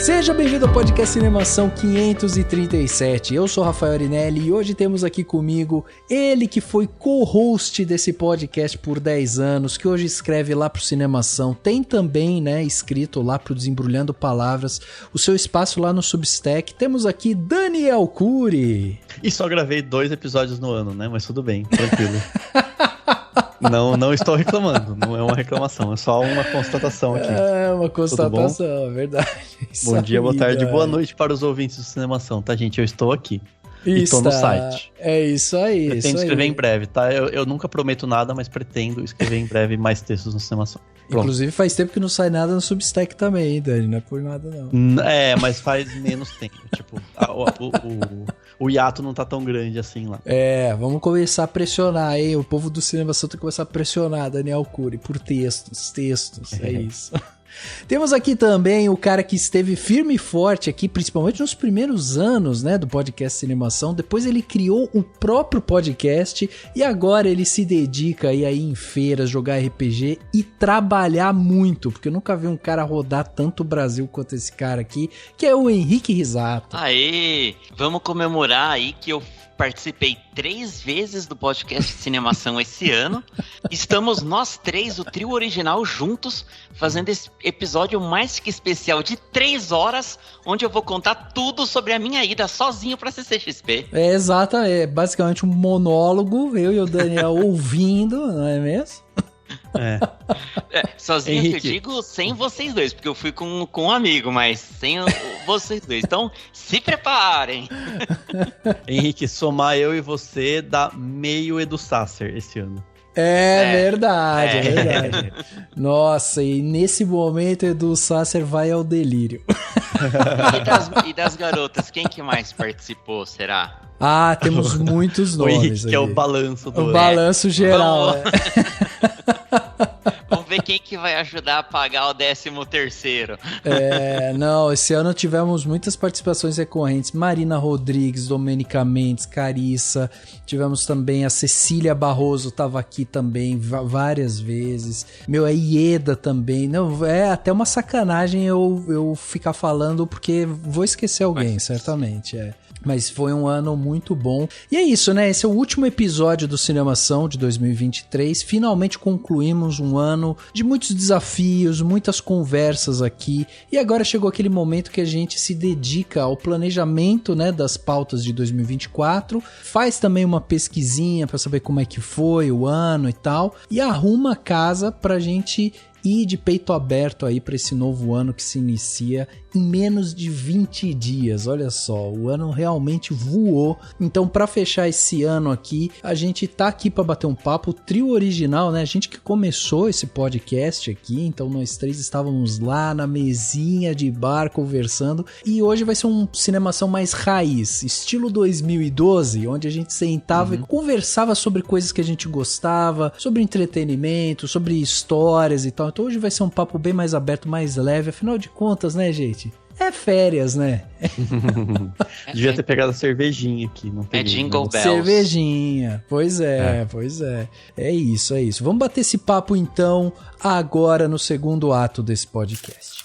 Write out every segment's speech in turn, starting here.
Seja bem-vindo ao podcast Cinemação 537. Eu sou Rafael Arinelli e hoje temos aqui comigo ele que foi co-host desse podcast por 10 anos, que hoje escreve lá pro Cinemação. Tem também, né, escrito lá pro Desembrulhando Palavras, o seu espaço lá no Substack. Temos aqui Daniel Cury. E só gravei 2 episódios no ano, né? Mas tudo bem, tranquilo. Não estou reclamando, não é uma reclamação, é só uma constatação aqui. É uma constatação, é verdade. Bom dia, boa tarde, boa noite para os ouvintes do Cinemação, tá, gente? Eu estou aqui. Estou no site. É isso aí. Pretendo escrever em breve, tá? Eu nunca prometo nada, mas pretendo escrever em breve mais textos no Cinemação. Pronto. Inclusive faz tempo que não sai nada no Substack também, hein, Dani? Não é por nada, não. É, mas faz menos tempo. Tipo, o hiato não tá tão grande assim lá. É, vamos começar a pressionar, hein? O povo do Cinemação tem que começar a pressionar Daniel Cury por textos. É isso. Temos aqui também o cara que esteve firme e forte aqui, principalmente nos primeiros anos, né, do podcast Cinemação. Depois ele criou o próprio podcast e agora ele se dedica aí em feiras, jogar RPG e trabalhar muito, porque eu nunca vi um cara rodar tanto o Brasil quanto esse cara aqui, que é o Henrique Risato. Aê, vamos comemorar aí que eu participei 3 vezes do podcast Cinemação esse ano. Estamos nós 3, o trio original, juntos, fazendo esse episódio mais que especial de 3 horas, onde eu vou contar tudo sobre a minha ida sozinho pra CCXP. É exato, é basicamente um monólogo, eu e o Daniel ouvindo, não é mesmo? Sozinho, Henrique. que eu digo, sem vocês dois, porque eu fui com um amigo, mas sem vocês dois. Então, se preparem. Henrique, somar eu e você dá meio Edu Sasser esse ano. É verdade. Nossa, e nesse momento Edu Sasser vai ao delírio. E das garotas, quem que mais participou, será? Ah, temos muitos nomes. O Henrique, que é o balanço do... O balanço geral. Vamos ver quem que vai ajudar a pagar o 13º. Não, esse ano tivemos muitas participações recorrentes. Marina Rodrigues, Domênica Mendes, Carissa. Tivemos também a Cecília Barroso, tava aqui também várias vezes. A Ieda também. Não, é até uma sacanagem eu ficar falando, porque vou esquecer alguém, certamente, Mas foi um ano muito bom. E é isso, né? Esse é o último episódio do Cinemação de 2023. Finalmente concluímos um ano de muitos desafios, muitas conversas aqui. E agora chegou aquele momento que a gente se dedica ao planejamento, né, das pautas de 2024. Faz também uma pesquisinha para saber como é que foi o ano e tal. E arruma a casa pra gente ir de peito aberto aí para esse novo ano que se inicia em menos de 20 dias. Olha só, o ano realmente voou. Então, para fechar esse ano aqui, a gente tá aqui para bater um papo. O trio original, né? A gente que começou esse podcast aqui, então nós 3 estávamos lá na mesinha de bar conversando. E hoje vai ser um Cinemação mais raiz, estilo 2012, onde a gente sentava e conversava sobre coisas que a gente gostava, sobre entretenimento, sobre histórias e tal. Então hoje vai ser um papo bem mais aberto, mais leve. Afinal de contas, né, gente? É férias, né? Devia ter pegado a cervejinha aqui. Não peguei, Jingle Bells. Cervejinha. Pois é. É isso. Vamos bater esse papo, então, agora no segundo ato desse podcast.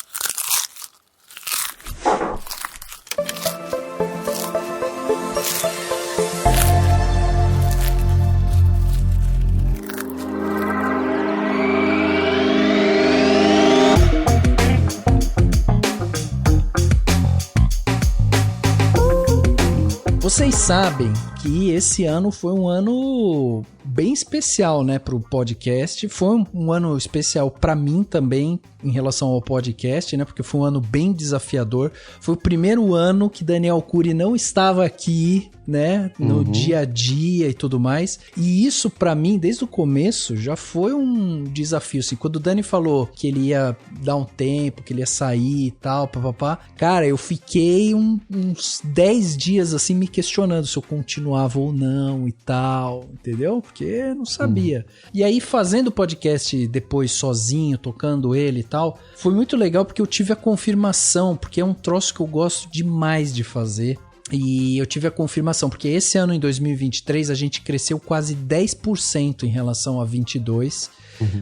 Vocês sabem que esse ano foi um ano bem especial, né, pro podcast. Foi um ano especial pra mim também, em relação ao podcast, né, porque foi um ano bem desafiador. Foi o primeiro ano que Daniel Cury não estava aqui, né, no dia a dia e tudo mais. E isso pra mim, desde o começo, já foi um desafio, assim. Quando o Dani falou que ele ia dar um tempo, que ele ia sair e tal, papapá, cara, eu fiquei uns 10 dias, assim, me questionando se eu continuava ou não e tal, entendeu? Porque eu não sabia. E aí, fazendo o podcast depois sozinho, tocando ele e tal, foi muito legal porque eu tive a confirmação, porque é um troço que eu gosto demais de fazer. E eu tive a confirmação, porque esse ano, em 2023, a gente cresceu quase 10% em relação a 22.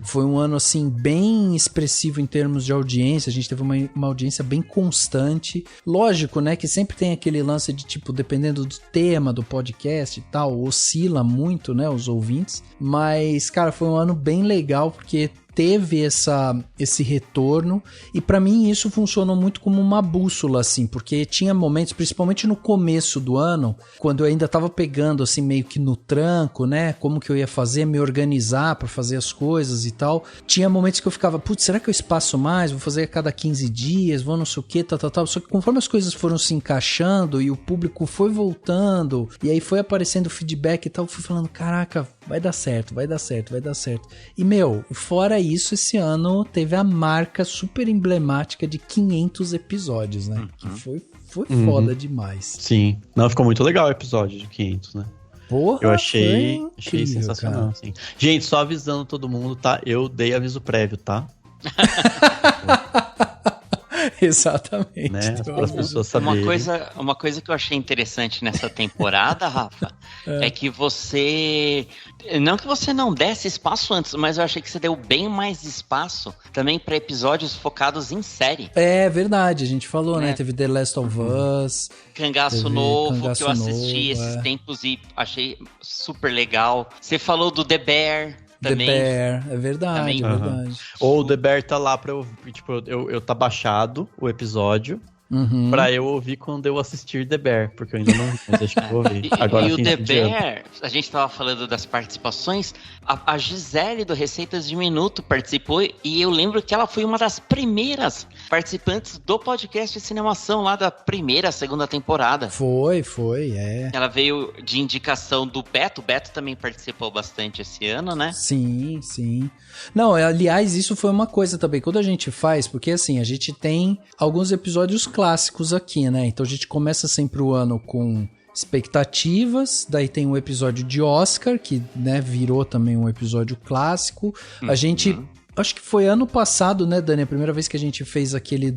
Foi um ano, assim, bem expressivo em termos de audiência. A gente teve uma audiência bem constante. Lógico, né, que sempre tem aquele lance de, tipo, dependendo do tema do podcast e tal, oscila muito, né, os ouvintes. Mas, cara, foi um ano bem legal, porque teve esse retorno, e pra mim isso funcionou muito como uma bússola, assim, porque tinha momentos, principalmente no começo do ano, quando eu ainda tava pegando, assim, meio que no tranco, né, como que eu ia fazer, me organizar pra fazer as coisas e tal, tinha momentos que eu ficava, putz, será que eu espaço mais? Vou fazer a cada 15 dias, vou não sei o que, tal, só que conforme as coisas foram se encaixando e o público foi voltando, e aí foi aparecendo feedback e tal, eu fui falando, caraca, vai dar certo. E, meu, fora isso, esse ano teve a marca super emblemática de 500 episódios, né? Que foi foda demais. Sim. Não, ficou muito legal o episódio de 500, né? Porra, eu achei incrível, sensacional, assim. Gente, só avisando todo mundo, tá? Eu dei aviso prévio, tá? Exatamente. Né? Para as pessoas saberem. Uma coisa que eu achei interessante nessa temporada, Rafa, é que você... Não que você não desse espaço antes, mas eu achei que você deu bem mais espaço também para episódios focados em série. É verdade, a gente falou, né? Teve The Last of Us. Cangaço Novo, que eu assisti esses tempos e achei super legal. Você falou do The Bear. Também. The Bear, é verdade, é verdade. Ou o The Bear tá lá pra eu, tipo, eu tá baixado o episódio pra eu ouvir quando eu assistir The Bear, porque eu ainda não vi, mas acho que eu vou ouvir. Agora, e o The Bear, a gente tava falando das participações, a Gisele do Receitas de Minuto participou e eu lembro que ela foi uma das primeiras participantes do podcast de Cinemação lá da primeira, segunda temporada. Foi, é. Ela veio de indicação do Beto. O Beto também participou bastante esse ano, né? Sim. Não, aliás, isso foi uma coisa também. Quando a gente faz, porque assim, a gente tem alguns episódios clássicos aqui, né? Então a gente começa sempre o ano com expectativas, daí tem um episódio de Oscar, que, né, virou também um episódio clássico. A gente... Acho que foi ano passado, né, Dani? A primeira vez que a gente fez aquele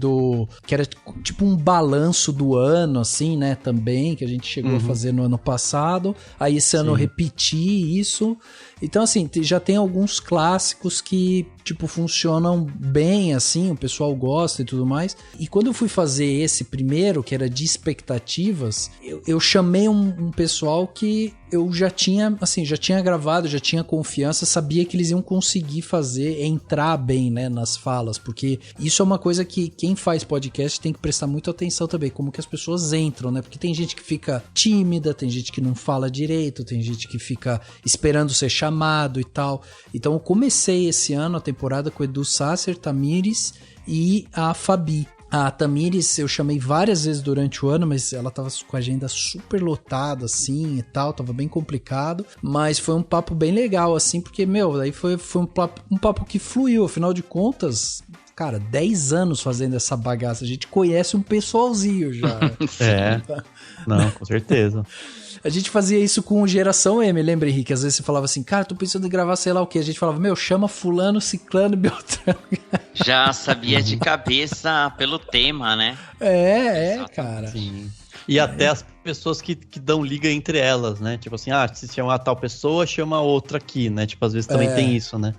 que era tipo um balanço do ano, assim, né? Também, que a gente chegou a fazer no ano passado. Aí esse ano eu repeti isso. Então, assim, já tem alguns clássicos que, tipo, funcionam bem, assim, o pessoal gosta e tudo mais. E quando eu fui fazer esse primeiro, que era de expectativas, eu chamei um pessoal que eu já tinha gravado, já tinha confiança, sabia que eles iam conseguir entrar bem, né, nas falas, porque isso é uma coisa que quem faz podcast tem que prestar muita atenção também, como que as pessoas entram, né, porque tem gente que fica tímida, tem gente que não fala direito, tem gente que fica esperando ser chamado e tal. Então eu comecei esse ano a temporada com o Edu Sasser, Tamires e a Fabi. A Tamires eu chamei várias vezes durante o ano, mas ela tava com a agenda super lotada, assim, e tal, tava bem complicado, mas foi um papo bem legal, assim, porque, meu, daí foi um papo que fluiu, afinal de contas, cara, 10 anos fazendo essa bagaça, a gente conhece um pessoalzinho já. Não, com certeza. A gente fazia isso com Geração M, lembra, Henrique? Às vezes você falava assim, cara, tô pensando em gravar sei lá o que. A gente falava, meu, chama fulano, ciclano, beltrano. Já sabia de cabeça pelo tema, né? Cara. Sim. E até as pessoas que dão liga entre elas, né? Tipo assim, se chama tal pessoa, chama outra aqui, né? Tipo, às vezes também tem isso, né?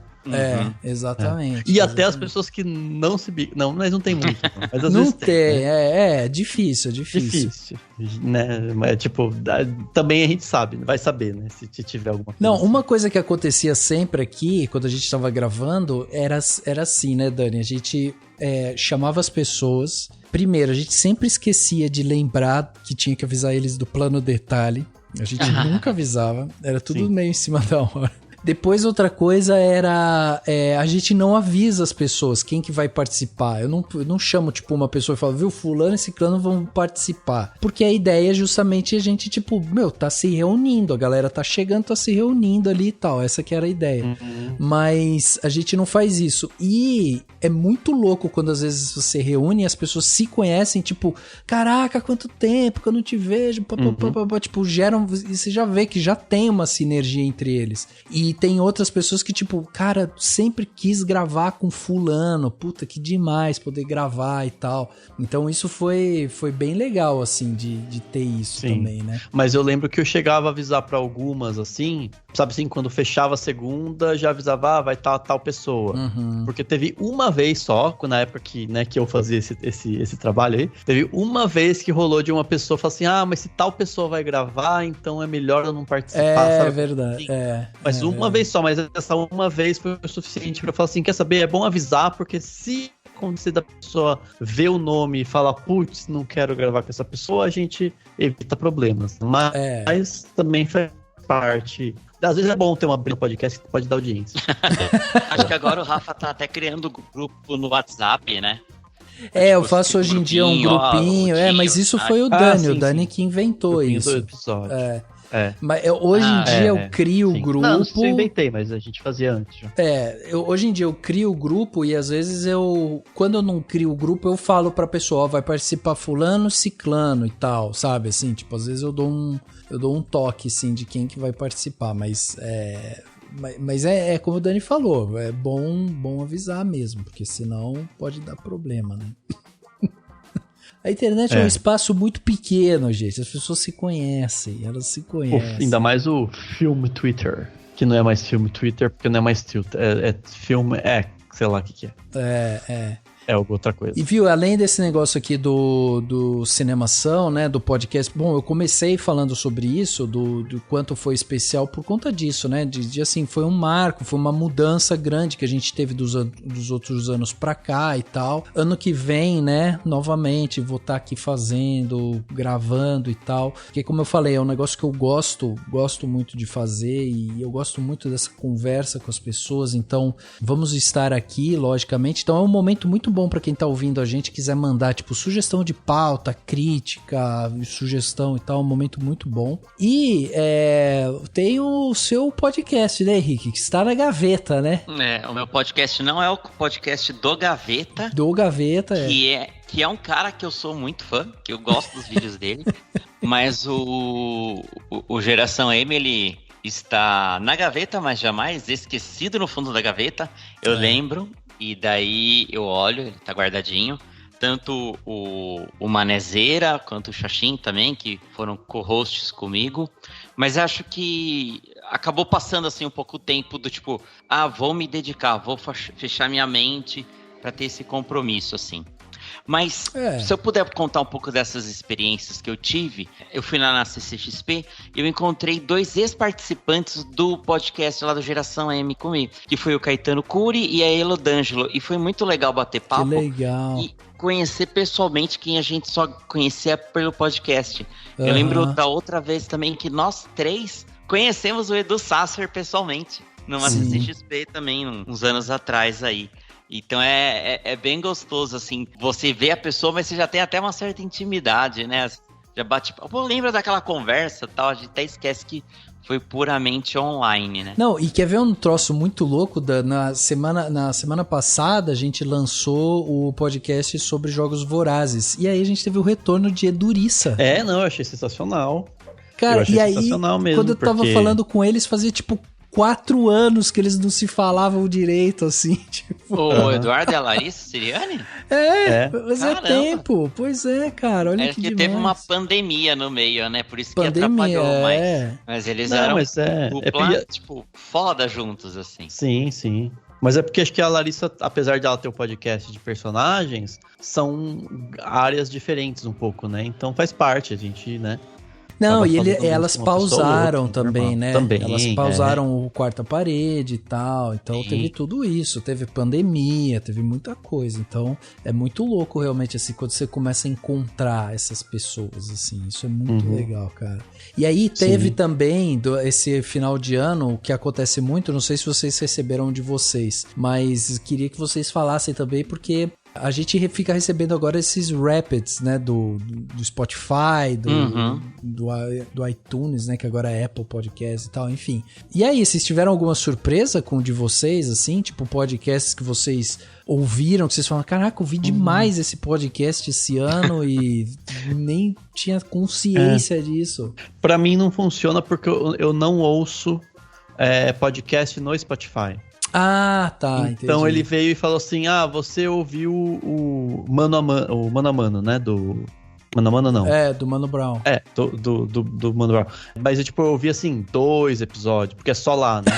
Exatamente. E até as pessoas que não se... Não, mas não tem muito. Não. Mas às não vezes tem, né? Difícil. Né? Mas, tipo, também a gente sabe, vai saber, né? Se tiver alguma coisa. Não, assim. uma coisa que acontecia sempre aqui, quando a gente tava gravando, era assim, né, Dani? A gente chamava as pessoas. Primeiro, a gente sempre esquecia de lembrar que tinha que avisar eles do plano detalhe. A gente nunca avisava. Era tudo meio em cima da hora. Depois, outra coisa era... a gente não avisa as pessoas quem que vai participar. Eu não chamo, tipo, uma pessoa e falo, viu, fulano e ciclano vão participar. Porque a ideia é justamente a gente, tipo, meu, tá se reunindo. A galera tá chegando, tá se reunindo ali e tal. Essa que era a ideia. Mas a gente não faz isso. E é muito louco quando, às vezes, você reúne e as pessoas se conhecem, tipo, caraca, quanto tempo que eu não te vejo. Tipo, geram... E você já vê que já tem uma sinergia entre eles. E E tem outras pessoas que, tipo, cara, sempre quis gravar com fulano, puta, que demais poder gravar e tal. Então isso foi bem legal, assim, de ter isso também, né? Mas eu lembro que eu chegava a avisar pra algumas, assim, sabe assim, quando fechava a segunda, já avisava, vai estar tal pessoa. Porque teve uma vez só, na época que eu fazia esse trabalho aí, teve uma vez que rolou de uma pessoa falar assim, mas se tal pessoa vai gravar, então é melhor eu não participar, sabe? É verdade, Mas uma vez só, mas essa uma vez foi o suficiente pra falar assim, quer saber, é bom avisar, porque se acontecer da pessoa ver o nome e falar, putz, não quero gravar com essa pessoa, a gente evita problemas. Mas também faz parte. Às vezes é bom ter uma podcast que pode dar audiência. Acho que agora o Rafa tá até criando grupo no WhatsApp, né? Eu faço hoje em dia um grupinho, mas isso foi o Dani, o Dani que inventou isso. Do episódio. Mas hoje em dia eu crio o grupo. Não, isso eu inventei, mas a gente fazia antes. Hoje em dia eu crio o grupo e às vezes quando eu não crio o grupo, eu falo pra pessoa, vai participar fulano, ciclano e tal, sabe? Assim, tipo, às vezes eu dou um toque, assim, de quem que vai participar, mas é como o Dani falou, é bom avisar mesmo, porque senão pode dar problema, né? A internet é um espaço muito pequeno, gente. As pessoas se conhecem, elas se conhecem. Ainda mais o filme Twitter, que não é mais filme Twitter, porque não é mais Twitter, é filme, sei lá o que é. É outra coisa. E viu, além desse negócio aqui do Cinemação, né, do podcast, bom, eu comecei falando sobre isso, do quanto foi especial por conta disso, né, de assim, foi um marco, foi uma mudança grande que a gente teve dos outros anos pra cá e tal. Ano que vem, né, novamente, vou estar aqui fazendo, gravando e tal, porque como eu falei, é um negócio que eu gosto muito de fazer e eu gosto muito dessa conversa com as pessoas, então vamos estar aqui, logicamente, então é um momento muito bom pra quem tá ouvindo a gente, quiser mandar, tipo, sugestão de pauta, crítica, sugestão e tal, um momento muito bom. E tem o seu podcast, né, Henrique, que está na gaveta, né? O meu podcast não é o podcast do Gaveta. Do Gaveta, que é um cara que eu sou muito fã, que eu gosto dos vídeos dele, mas o Geração M, ele está na gaveta, mas jamais esquecido no fundo da gaveta. Eu lembro. E daí eu olho, ele tá guardadinho. Tanto o Manezeira quanto o Xaxim também, que foram co-hosts comigo. Mas acho que acabou passando assim um pouco o tempo do tipo, vou me dedicar, vou fechar minha mente pra ter esse compromisso, assim. Mas se eu puder contar um pouco dessas experiências que eu tive, eu fui lá na CCXP e eu encontrei 2 ex-participantes do podcast lá do Geração M comigo, que foi o Caetano Cury e a Elo D'Angelo, e foi muito legal bater papo. Que legal. E conhecer pessoalmente quem a gente só conhecia pelo podcast. Eu lembro da outra vez também que nós 3 conhecemos o Edu Sasser pessoalmente, numa CCXP também, uns anos atrás aí. Então é bem gostoso, assim, você vê a pessoa, mas você já tem até uma certa intimidade, né? Já bate... Pô, lembra daquela conversa e tal, a gente até esquece que foi puramente online, né? Não, e quer ver um troço muito louco? Na semana passada a gente lançou o podcast sobre jogos vorazes, e aí a gente teve o retorno de Eduriça. Eu achei sensacional. Cara, e aí, quando eu tava falando com eles, fazia tipo 4 anos que eles não se falavam direito, assim, tipo... O Eduardo e a Larissa Siriani? Mas é tempo. Pois é, cara, olha que demais. Teve uma pandemia no meio, né? Por isso que atrapalhou mais. Mas eles eram dupla, tipo, foda juntos, assim. Sim. Mas é porque acho que a Larissa, apesar de ela ter o podcast de personagens, são áreas diferentes um pouco, né? Então faz parte, a gente, né? Não, e elas pausaram também, né? Elas pausaram o Quarta Parede e tal. Então teve tudo isso. Teve pandemia, teve muita coisa. Então é muito louco realmente, assim, quando você começa a encontrar essas pessoas, assim. Isso é muito legal, cara. E aí teve também, esse final de ano, o que acontece muito, não sei se vocês receberam de vocês, mas queria que vocês falassem também, porque... A gente fica recebendo agora esses Rapids, né, do Spotify, do iTunes, né, que agora é Apple Podcast e tal, enfim. E aí, vocês tiveram alguma surpresa com o de vocês, assim, tipo podcasts que vocês ouviram, que vocês falam, caraca, ouvi demais esse podcast esse ano e nem tinha consciência disso. Pra mim não funciona porque eu não ouço podcast no Spotify. Ah, tá, então entendi. ele veio e falou assim, você ouviu o Mano a Mano, né, do... Mano a Mano não. Do Mano Brown. Do Mano Brown. Mas eu ouvi assim, 2 episódios, porque é só lá, né?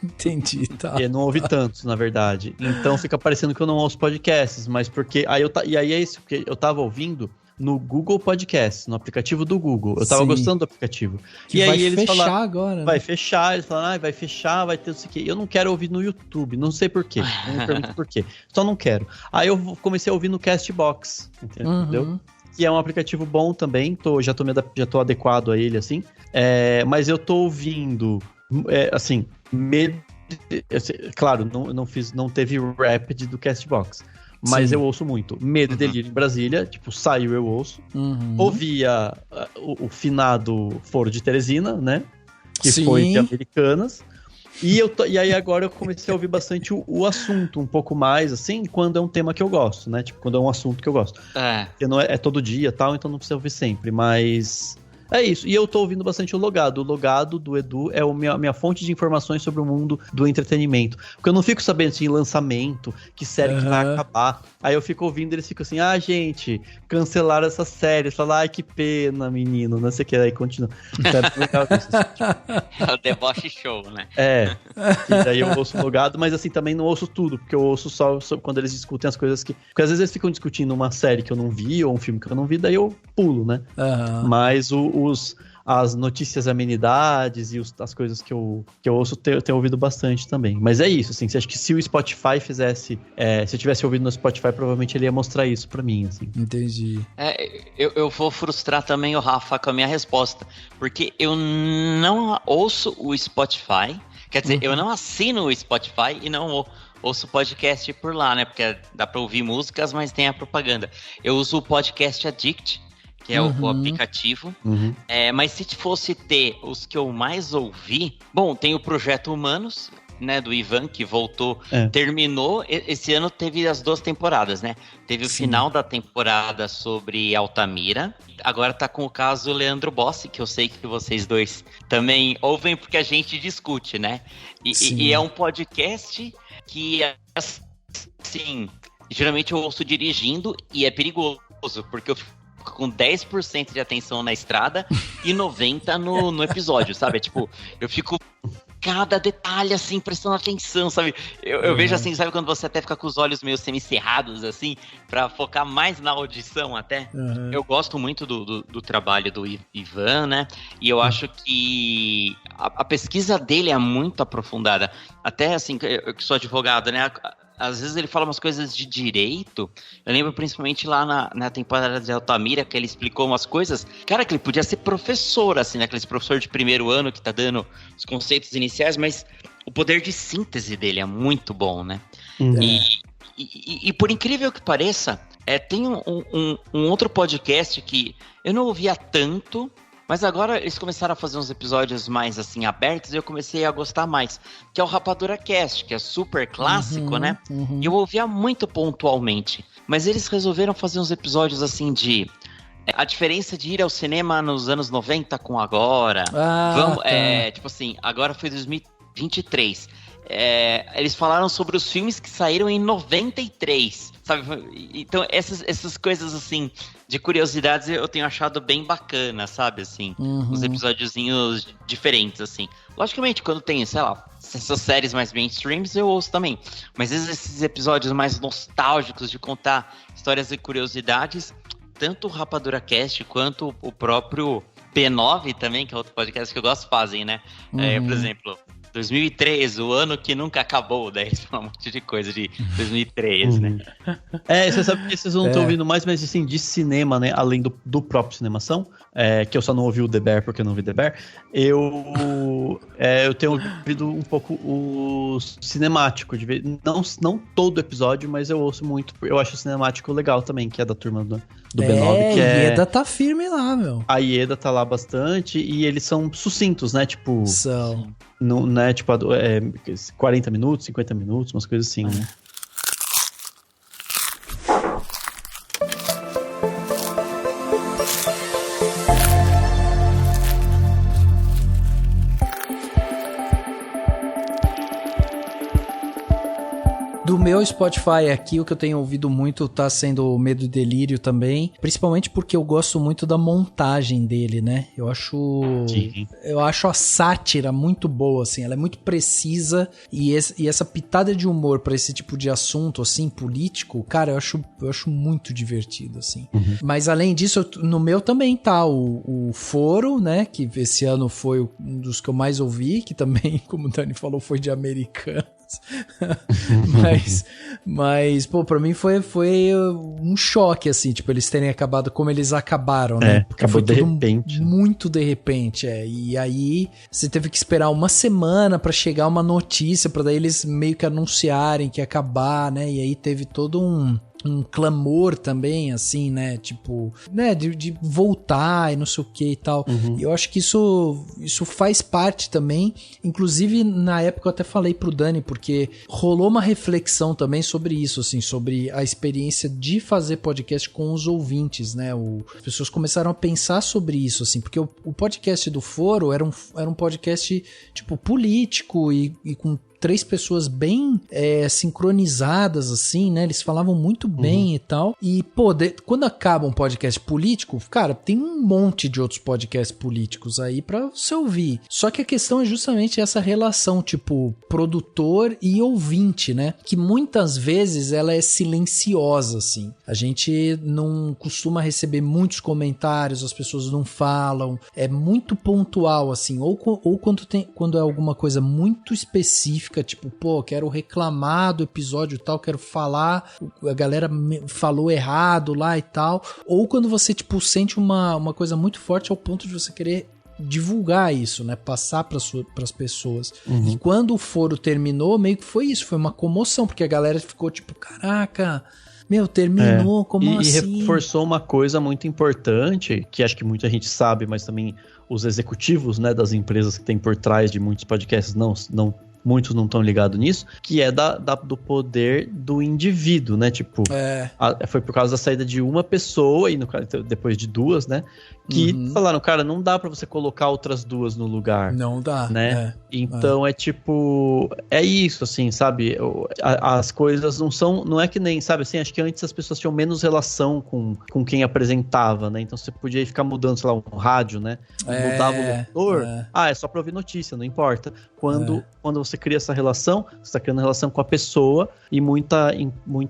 Entendi, tá. Eu não ouvi tantos, na verdade. Então fica parecendo que eu não ouço podcasts, mas porque... E aí é isso, porque eu tava ouvindo no Google Podcasts, no aplicativo do Google. Eu tava gostando do aplicativo. Que e vai aí eles fechar falaram, agora. Vai fechar, eles falaram, vai fechar, vai ter não sei o quê. Eu não quero ouvir no YouTube, não sei por quê. Não me pergunto por quê. Só não quero. Aí eu comecei a ouvir no Castbox, entendeu? Que é um aplicativo bom também, já tô adequado a ele, assim. Mas eu tô ouvindo, assim, claro, não teve Rapid do Castbox. Mas eu ouço muito. Medo e Delírio em Brasília, tipo, saiu, eu ouço. Ouvia o finado Foro de Teresina, né? Que foi de Americanas. E aí agora eu comecei a ouvir bastante o assunto, um pouco mais, assim, quando é um tema que eu gosto, né? Tipo, quando é um assunto que eu gosto. Porque não é todo dia e tal, então não precisa ouvir sempre, mas... É isso, e eu tô ouvindo bastante o Logado. O Logado do Edu é a minha fonte de informações sobre o mundo do entretenimento. Porque eu não fico sabendo, assim, lançamento, que série que vai acabar. Aí eu fico ouvindo, eles ficam assim, gente, cancelaram essa série. Fala, ai, que pena, menino, não sei o que, aí continua. Então, é legal isso, assim. É o deboche show, né? E daí eu ouço o Logado, mas assim, também não ouço tudo, porque eu ouço só quando eles discutem as coisas que... Porque às vezes eles ficam discutindo uma série que eu não vi, ou um filme que eu não vi, daí eu pulo, né? Mas as notícias, amenidades e as coisas que eu ouço, eu tenho ouvido bastante também. Mas é isso, assim, você acha que se o Spotify fizesse... se eu tivesse ouvido no Spotify, provavelmente ele ia mostrar isso pra mim, assim. Entendi. Eu vou frustrar também o Rafa com a minha resposta, porque eu não ouço o Spotify, quer dizer, eu não assino o Spotify e não ouço podcast por lá, né? Porque dá pra ouvir músicas, mas tem a propaganda. Eu uso o Podcast Addict, que é o aplicativo. Mas se fosse ter os que eu mais ouvi... Bom, tem o Projeto Humanos, né, do Ivan, que voltou, terminou. Esse ano teve as 2 temporadas, né? Teve o final da temporada sobre Altamira. Agora tá com o caso Leandro Bossi, que eu sei que vocês dois também ouvem, porque a gente discute, né? E é um podcast que, assim, geralmente eu ouço dirigindo e é perigoso, porque eu fico com 10% de atenção na estrada e 90% no episódio, sabe? Tipo, eu fico cada detalhe, assim, prestando atenção, sabe? Eu vejo assim, sabe quando você até fica com os olhos meio semicerrados, assim, pra focar mais na audição até? Eu gosto muito do trabalho do Ivan, né? E eu acho que a pesquisa dele é muito aprofundada. Até, assim, eu que sou advogado, né? Às vezes ele fala umas coisas de direito. Eu lembro principalmente lá na temporada de Altamira, que ele explicou umas coisas. Cara, que ele podia ser professor, assim, né? Aquele professor de primeiro ano que tá dando os conceitos iniciais, mas o poder de síntese dele é muito bom, né? E por incrível que pareça, tem um outro podcast que eu não ouvia tanto, mas agora eles começaram a fazer uns episódios mais, assim, abertos e eu comecei a gostar mais. Que é o Rapadura Cast, que é super clássico, né? E eu ouvia muito pontualmente. Mas eles resolveram fazer uns episódios, assim, de... a diferença de ir ao cinema nos anos 90 com agora. Tipo assim, agora foi 2023. Eles falaram sobre os filmes que saíram em 93, sabe? Então, essas coisas, assim, de curiosidades eu tenho achado bem bacana, sabe? Assim, uns episódiozinhos diferentes, assim. Logicamente, quando tem, sei lá, essas séries mais mainstreams, eu ouço também. Mas esses episódios mais nostálgicos de contar histórias e curiosidades, tanto o Rapadura Cast quanto o próprio P9 também, que é outro podcast que eu gosto, fazem, né? Por exemplo... 2003, o ano que nunca acabou, daí eles falam um monte de coisa de 2003, né? Você sabe que vocês não estão ouvindo mais, mas assim, de cinema, né? Além do próprio Cinemação, que eu só não ouvi o The Bear porque eu não vi The Bear, eu tenho ouvido um pouco o cinemático, não todo episódio, mas eu ouço muito, eu acho o cinemático legal também, que é da turma do B9, que é... Ieda tá firme lá, meu. A Ieda tá lá bastante, e eles são sucintos, né? Tipo... São... Não, né, tipo, 40 minutos, 50 minutos, umas coisas assim, né? Do meu Spotify aqui, o que eu tenho ouvido muito tá sendo o Medo e Delírio também, principalmente porque eu gosto muito da montagem dele, né? Eu acho a sátira muito boa, assim, ela é muito precisa e essa pitada de humor pra esse tipo de assunto, assim, político, cara, eu acho muito divertido, assim. Uhum. Mas além disso, no meu também tá o Foro, né? Que esse ano foi um dos que eu mais ouvi, que também, como o Dani falou, foi de Americanas. mas, pô, pra mim foi um choque, assim, tipo, eles terem acabado como eles acabaram, né? Porque acabou foi de repente. Muito de repente, e aí você teve que esperar uma semana pra chegar uma notícia, pra daí eles meio que anunciarem que ia acabar, né? E aí teve todo um clamor também, assim, né, tipo, né, de voltar e não sei o que e tal. Uhum. E eu acho que isso faz parte também, inclusive na época eu até falei pro Dani, porque rolou uma reflexão também sobre isso, assim, sobre a experiência de fazer podcast com os ouvintes, né, as pessoas começaram a pensar sobre isso, assim, porque o podcast do Foro era um podcast, tipo, político e com 3 pessoas bem sincronizadas, assim, né? Eles falavam muito bem e tal. E, pô, quando acaba um podcast político, cara, tem um monte de outros podcasts políticos aí pra você ouvir. Só que a questão é justamente essa relação, tipo, produtor e ouvinte, né? Que muitas vezes ela é silenciosa, assim. A gente não costuma receber muitos comentários, as pessoas não falam. É muito pontual, assim. Ou quando é alguma coisa muito específica, tipo, pô, quero reclamar do episódio e tal, quero falar, a galera falou errado lá e tal, ou quando você, tipo, sente uma coisa muito forte ao ponto de você querer divulgar isso, né, passar pras pessoas. E quando o Foro terminou, meio que foi isso, foi uma comoção, porque a galera ficou tipo, caraca, meu, terminou, como assim? E reforçou uma coisa muito importante, que acho que muita gente sabe, mas também os executivos, né, das empresas que tem por trás de muitos podcasts muitos não estão ligados nisso, que é do poder do indivíduo, né? Tipo, foi por causa da saída de uma pessoa, e depois de 2, né? Que falaram, cara, não dá pra você colocar outras 2 no lugar. Não dá, né? Então é tipo, é isso, assim, sabe? As coisas não é que nem, sabe, assim, acho que antes as pessoas tinham menos relação com quem apresentava, né? Então você podia ficar mudando, sei lá, um rádio, né? Mudava o locutor, é só pra ouvir notícia, não importa. Quando você cria essa relação, você está criando relação com a pessoa, e muita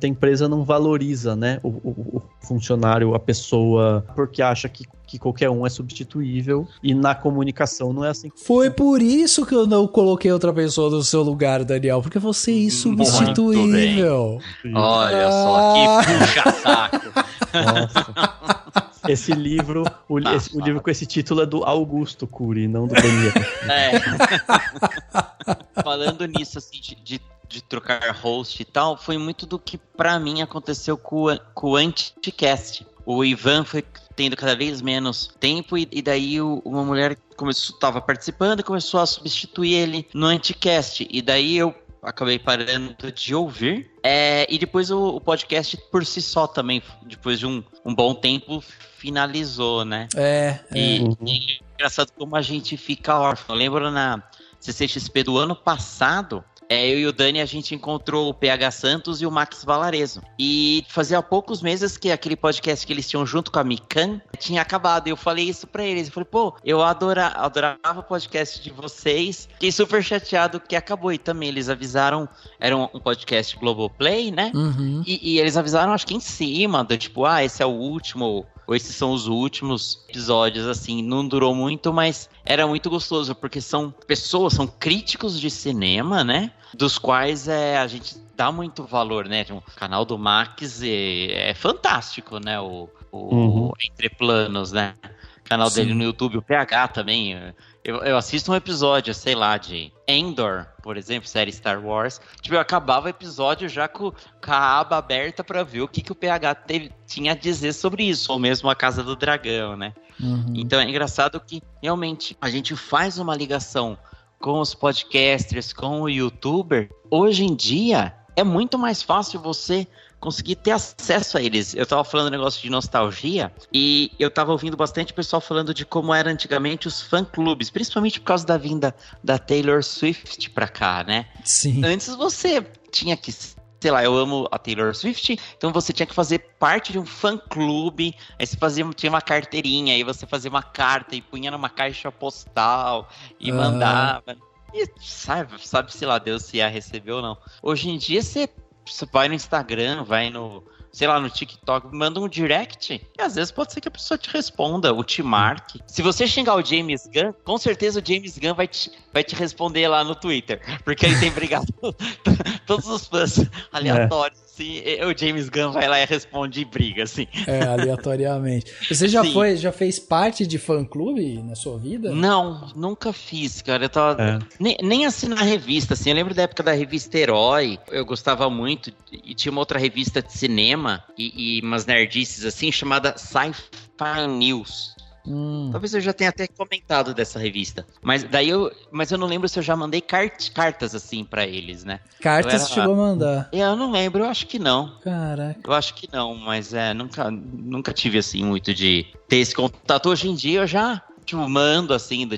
empresa não valoriza, né, o funcionário, a pessoa, porque acha que qualquer um é substituível, e na comunicação não é assim. Foi por isso que eu não coloquei outra pessoa no seu lugar, Daniel, porque você é insubstituível. Olha só, que puxa-saco. Nossa. Esse livro, o livro com esse título é do Augusto Cury, não do Daniel. Falando nisso, assim, de trocar host e tal, foi muito do que pra mim aconteceu com o Anticast. O Ivan foi tendo cada vez menos tempo, e daí uma mulher estava participando e começou a substituir ele no Anticast. E daí eu acabei parando de ouvir. E depois o podcast por si só também, depois de um bom tempo, finalizou, né? E é engraçado como a gente fica órfão. Eu lembro na CCXP do ano passado, eu e o Dani, a gente encontrou o PH Santos e o Max Valarezo. E fazia poucos meses que aquele podcast que eles tinham junto com a Mikan tinha acabado. E eu falei isso pra eles. Eu falei, pô, eu adorava o podcast de vocês. Fiquei super chateado que acabou. E também eles avisaram, era um podcast Globoplay, né? E eles avisaram, acho que em cima, do tipo, esse é o último, ou esses são os últimos episódios, assim. Não durou muito, mas era muito gostoso, porque são críticos de cinema, né? Dos quais a gente dá muito valor, né? O canal do Max é fantástico, né? O Entre Planos, né? O canal dele no YouTube, o PH também. Eu assisto um episódio, sei lá, de Endor, por exemplo, série Star Wars. Tipo, eu acabava o episódio já com a aba aberta pra ver o que o PH tinha a dizer sobre isso, ou mesmo a Casa do Dragão, né? Então é engraçado que realmente a gente faz uma ligação com os podcasters, com o youtuber. Hoje em dia é muito mais fácil você conseguir ter acesso a eles. Eu tava falando um negócio de nostalgia, e eu tava ouvindo bastante pessoal falando de como era antigamente os fã-clubes, principalmente por causa da vinda da Taylor Swift pra cá, né? Sim. Antes você tinha que sei lá, eu amo a Taylor Swift, então você tinha que fazer parte de um fã-clube, aí você tinha uma carteirinha, aí você fazia uma carta e punha numa caixa postal e mandava. E sabe-se lá Deus se ia receber ou não. Hoje em dia você vai no Instagram, vai no, sei lá, no TikTok, manda um direct e às vezes pode ser que a pessoa te responda, ou te marque. Se você xingar o James Gunn, com certeza o James Gunn vai te responder lá no Twitter, porque ele tem brigado todos os fãs aleatórios. Assim, o James Gunn vai lá e responde e briga, assim. Aleatoriamente. Você já fez parte de fã-clube na sua vida? Não, nunca fiz, cara. Eu tava nem assim na revista, assim. Eu lembro da época da revista Herói, eu gostava muito, e tinha uma outra revista de cinema e umas nerdices, assim, chamada Sci-Fi News. Talvez eu já tenha até comentado dessa revista. Mas eu não lembro se eu já mandei cartas assim pra eles, né? Cartas chegou a mandar? Eu não lembro, eu acho que não. Caraca. Eu acho que não, mas nunca tive assim muito de ter esse contato. Hoje em dia eu já mando assim,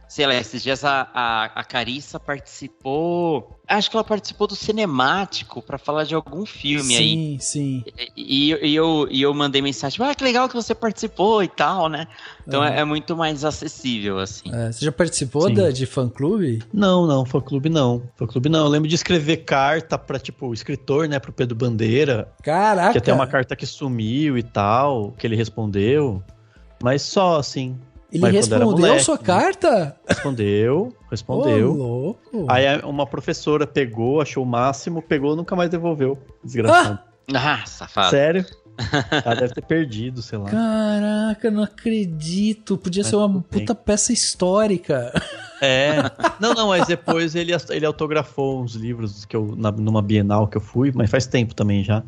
sei lá, esses dias a Carissa participou. Acho que ela participou do Cinemático pra falar de algum filme aí. Sim. E eu mandei mensagem, que legal que você participou e tal, né? Então é muito mais acessível, assim. Você já participou de fã-clube? Não, fã-clube não. Fã-clube não. Eu lembro de escrever carta pra, escritor, né, pro Pedro Bandeira. Caraca! Que até uma carta que sumiu e tal, que ele respondeu. Mas só, assim... Ele respondeu a sua carta? Respondeu. Ô, louco. Aí uma professora pegou, achou o máximo, nunca mais devolveu. Desgraçado. Safado. Sério? Ela deve ter perdido, sei lá. Caraca, não acredito. Podia ser uma puta peça histórica. Não, mas depois ele autografou uns livros que numa Bienal que eu fui, mas faz tempo também já.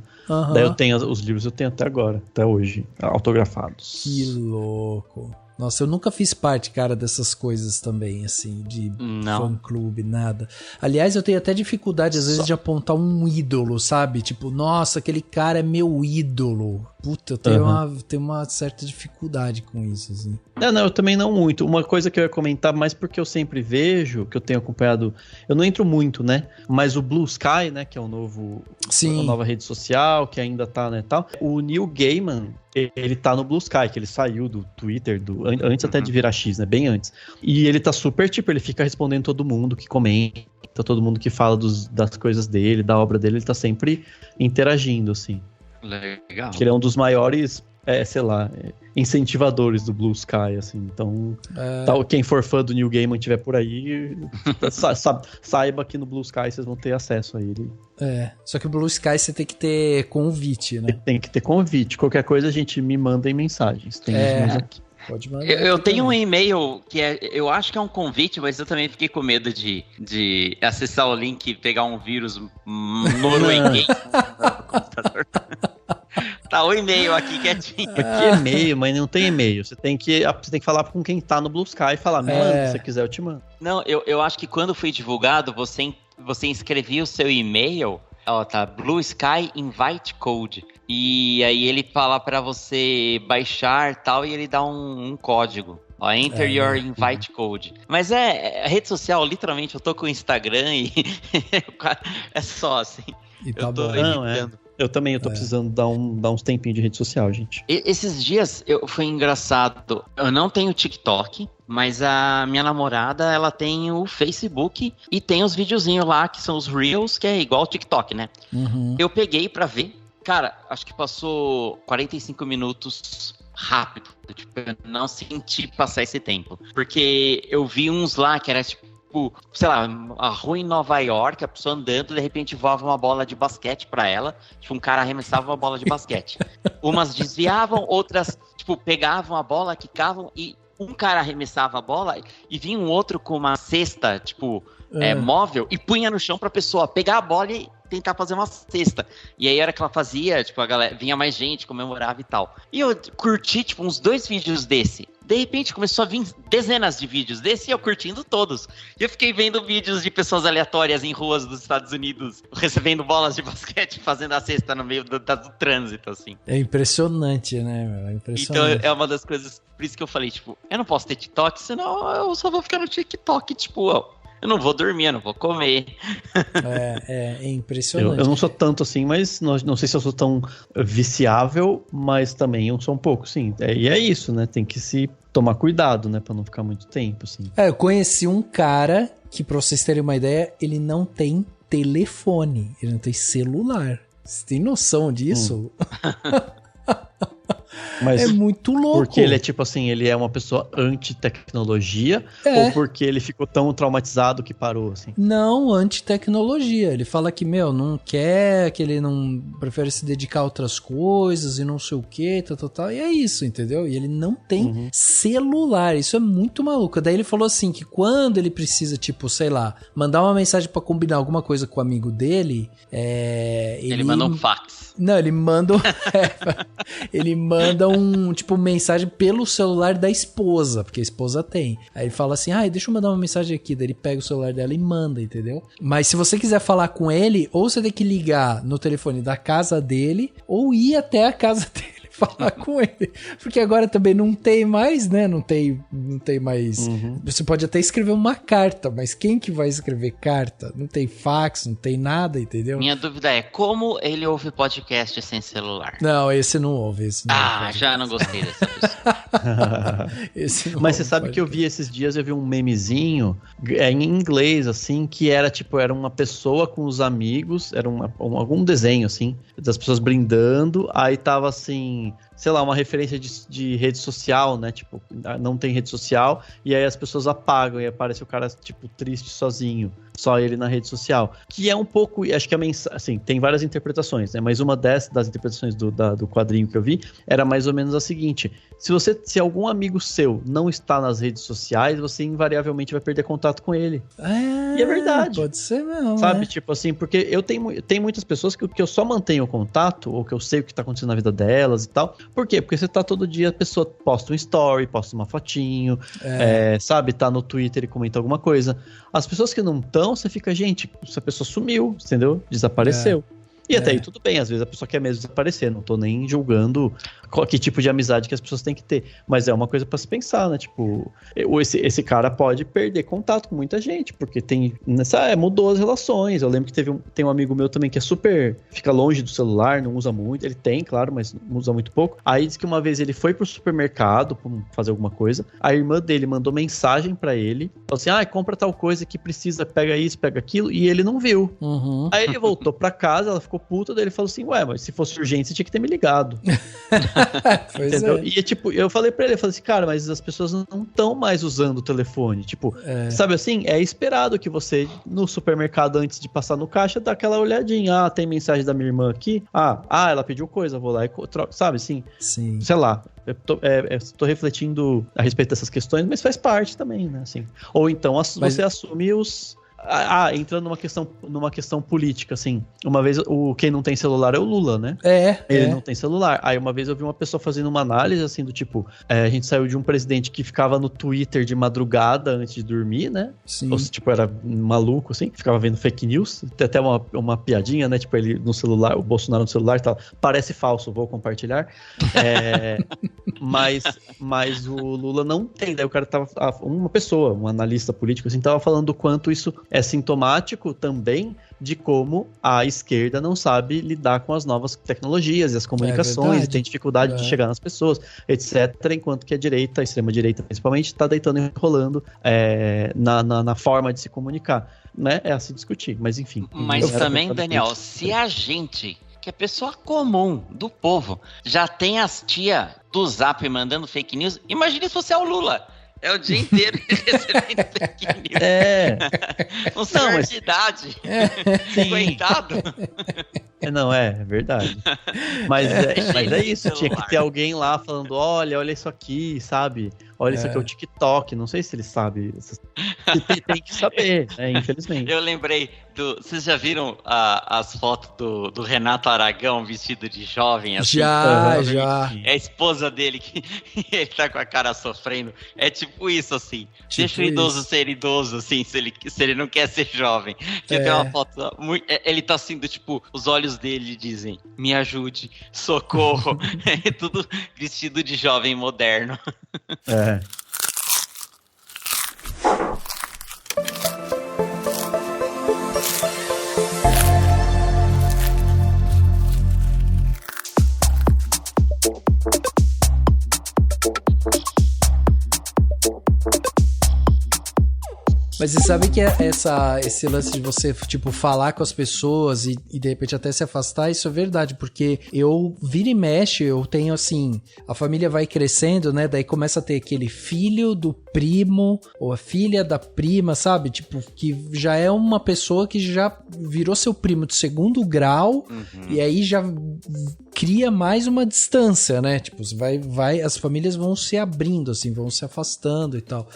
Daí eu tenho os livros, eu tenho até agora, até hoje, autografados. Que louco. Nossa, eu nunca fiz parte, cara, dessas coisas também, assim, de fã-clube, nada. Aliás, eu tenho até dificuldade, às vezes, de apontar um ídolo, sabe? Tipo, nossa, aquele cara é meu ídolo. Puta, eu tenho uma certa dificuldade com isso, assim. Não, eu também não muito. Uma coisa que eu ia comentar, mais porque eu sempre vejo, que eu tenho acompanhado, eu não entro muito, né? Mas o Blue Sky, né, que é a nova rede social, que ainda tá, né, tal. O Neil Gaiman, ele tá no Blue Sky, que ele saiu do Twitter, antes até de virar X, né? Bem antes. E ele tá super, ele fica respondendo todo mundo que comenta, todo mundo que fala das coisas dele, da obra dele, ele tá sempre interagindo, assim. Legal. Que ele é um dos maiores, incentivadores do Blue Sky, assim. Então, quem for fã do Neil Gaiman estiver por aí, saiba que no Blue Sky vocês vão ter acesso a ele. Só que o Blue Sky você tem que ter convite, né? Tem que ter convite. Qualquer coisa a gente me manda em mensagens. Tem os aqui. Pode mandar. Eu tenho um e-mail que eu acho que é um convite, mas eu também fiquei com medo de acessar o link e pegar um vírus norueguês no computador. Tá o e-mail aqui quietinho. Que e-mail, mas não tem e-mail. Você tem que falar com quem tá no Blue Sky e falar, me manda, se você quiser eu te mando. Não, eu acho que quando foi divulgado, você inscrevia o seu e-mail, Blue Sky Invite Code. E aí ele fala pra você baixar tal, e ele dá um código. Enter your invite code. Mas a rede social, literalmente, eu tô com o Instagram e é só assim. E tá eu tô evitando. Eu também, eu tô precisando dar uns tempinhos de rede social, gente. Esses dias foi engraçado. Eu não tenho TikTok, mas a minha namorada, ela tem o Facebook e tem os videozinhos lá, que são os Reels, que é igual o TikTok, né? Eu peguei pra ver. Cara, acho que passou 45 minutos rápido. Eu não senti passar esse tempo. Porque eu vi uns lá que era sei lá, a rua em Nova York, a pessoa andando, de repente voava uma bola de basquete pra ela. Um cara arremessava uma bola de basquete. Umas desviavam, outras, pegavam a bola, quicavam, e um cara arremessava a bola e vinha um outro com uma cesta, móvel, e punha no chão pra pessoa pegar a bola e tentar fazer uma cesta. E aí era que ela fazia, a galera, vinha mais gente, comemorava e tal. E eu curti, uns 2 vídeos desse. De repente começou a vir dezenas de vídeos desse e eu curtindo todos. E eu fiquei vendo vídeos de pessoas aleatórias em ruas dos Estados Unidos recebendo bolas de basquete, fazendo a cesta no meio do trânsito, assim. É impressionante, né, meu? É impressionante. Então é uma das coisas, por isso que eu falei, eu não posso ter TikTok, senão eu só vou ficar no TikTok, Eu não vou dormir, eu não vou comer. É impressionante. Eu não sou tanto assim, mas não sei se eu sou tão viciável, mas também eu sou um pouco, sim. E é isso, né? Tem que se tomar cuidado, né? Pra não ficar muito tempo, assim. Eu conheci um cara que, pra vocês terem uma ideia, ele não tem telefone, ele não tem celular. Você tem noção disso? Mas é muito louco. Porque ele é tipo assim, ele é uma pessoa anti-tecnologia ou porque ele ficou tão traumatizado que parou, assim? Não, anti-tecnologia. Ele fala que, não quer, que ele não prefere se dedicar a outras coisas e não sei o que, tal. E é isso, entendeu? E ele não tem celular. Isso é muito maluco. Daí ele falou assim, que quando ele precisa, tipo, sei lá, mandar uma mensagem pra combinar alguma coisa com o amigo dele, ele manda um fax. Não, ele manda ele manda mensagem pelo celular da esposa, porque a esposa tem. Aí ele fala assim, deixa eu mandar uma mensagem aqui. Daí ele pega o celular dela e manda, entendeu? Mas se você quiser falar com ele, ou você tem que ligar no telefone da casa dele, ou ir até a casa dele falar com ele, porque agora também não tem mais, né? Não tem mais. Você pode até escrever uma carta, mas quem que vai escrever carta? Não tem fax, não tem nada, entendeu? Minha dúvida é como ele ouve podcast sem celular? Não, esse não ouve. Já não gostei dessa pessoa. Mas você sabe que eu vi esses dias, eu vi um memezinho em inglês, assim, que era uma pessoa com os amigos, era algum desenho, assim, das pessoas brindando, aí tava assim, sei lá, uma referência de rede social, né? Tipo, não tem rede social, e aí as pessoas apagam e aparece o cara, tipo, triste sozinho, só ele na rede social. Que é um pouco, acho que a mensagem, assim, tem várias interpretações, né? Mas uma das interpretações do quadrinho que eu vi era mais ou menos a seguinte: se algum amigo seu não está nas redes sociais, você invariavelmente vai perder contato com ele. E é verdade. Pode ser mesmo. Sabe, tipo assim, porque eu tenho muitas pessoas que eu só mantenho contato, ou que eu sei o que tá acontecendo na vida delas e tal. Por quê? Porque você tá todo dia, a pessoa posta um story, posta uma fotinho, sabe, tá no Twitter e comenta alguma coisa. As pessoas que não estão, você fica, gente, essa pessoa sumiu, entendeu? Desapareceu. E até aí tudo bem, às vezes a pessoa quer mesmo desaparecer, não tô nem julgando que tipo de amizade que as pessoas têm que ter, mas é uma coisa pra se pensar, né, tipo, esse cara pode perder contato com muita gente, porque mudou as relações. Eu lembro que tem um amigo meu também que fica longe do celular, não usa muito, ele tem, claro, mas não usa muito pouco. Aí diz que uma vez ele foi pro supermercado pra fazer alguma coisa, a irmã dele mandou mensagem pra ele, falou assim, compra tal coisa que precisa, pega isso, pega aquilo, e ele não viu. Aí ele voltou pra casa, ela ficou puta, daí ele falou assim, mas se fosse urgente, você tinha que ter me ligado. Entendeu? E tipo, eu falei pra ele, eu falei assim, cara, mas as pessoas não estão mais usando o telefone. Tipo, sabe assim, é esperado que você, no supermercado, antes de passar no caixa, dá aquela olhadinha. Tem mensagem da minha irmã aqui. Ela pediu coisa, vou lá e troco, sabe assim? Sim. Sei lá. Eu tô refletindo a respeito dessas questões, mas faz parte também, né? Assim. Ou então você assume os... entrando numa questão política, assim. Uma vez, quem não tem celular é o Lula, né? Ele não tem celular. Aí uma vez eu vi uma pessoa fazendo uma análise, assim, do tipo, a gente saiu de um presidente que ficava no Twitter de madrugada antes de dormir, né? Sim. Ou, tipo, era maluco, assim, ficava vendo fake news. Tem até uma piadinha, né? Tipo, ele no celular, o Bolsonaro no celular e tal. Parece falso, vou compartilhar. Mas o Lula não tem. Daí o cara tava... Uma pessoa, um analista político, assim, tava falando do quanto isso é sintomático também de como a esquerda não sabe lidar com as novas tecnologias e as comunicações, e tem dificuldade de chegar nas pessoas, etc. Enquanto que a direita, a extrema-direita principalmente, está deitando e rolando na forma de se comunicar. Né? É a se discutir, mas enfim. Mas também, Daniel, se a gente, que é pessoa comum, do povo, já tem as tia do Zap mandando fake news, imagine se você é o Lula. É o dia inteiro recebendo fake news. Um senhor de idade. Coitado. É verdade. Mas é isso, tinha que ter alguém lá falando, olha isso aqui, sabe? Olha, isso aqui é o TikTok. Não sei se ele sabe. Tem que saber, né? Infelizmente. Eu lembrei vocês já viram as fotos do Renato Aragão vestido de jovem? Assim? Já. É a esposa dele que ele tá com a cara sofrendo. É tipo isso, assim. Deixa o idoso ser idoso, assim, se ele não quer ser jovem. Tem uma foto ele tá assim, tipo, os olhos dele dizem, me ajude, socorro. É tudo vestido de jovem moderno. Mas você sabe que esse lance de você, tipo, falar com as pessoas e de repente até se afastar, isso é verdade, porque eu vira e mexe, eu tenho assim, a família vai crescendo, né, daí começa a ter aquele filho do primo, ou a filha da prima, sabe, tipo, que já é uma pessoa que já virou seu primo de segundo grau, e aí já cria mais uma distância, né, tipo, as famílias vão se abrindo, assim, vão se afastando e tal,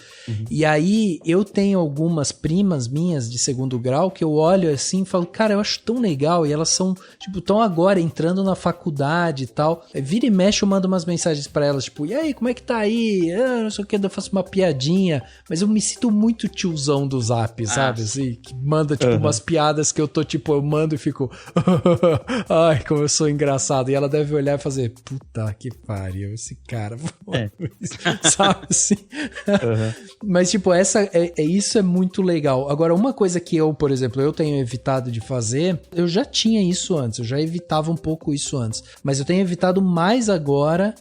e aí eu tenho algumas primas minhas de segundo grau que eu olho assim e falo, cara, eu acho tão legal, e elas são, tipo, tão agora entrando na faculdade e tal, vira e mexe eu mando umas mensagens pra elas, tipo, e aí, como é que tá aí? Não sei o que, eu faço uma piadinha, mas eu me sinto muito tiozão do Zap, sabe, assim, que manda, tipo, umas piadas que eu tô, tipo, eu mando e fico, ai, como eu sou engraçado, e ela deve olhar e fazer, puta que pariu, esse cara, sabe, assim, mas, tipo, isso é muito legal. Agora, uma coisa que eu, por exemplo, eu tenho evitado de fazer, eu já tinha isso antes, eu já evitava um pouco isso antes, mas eu tenho evitado mais agora,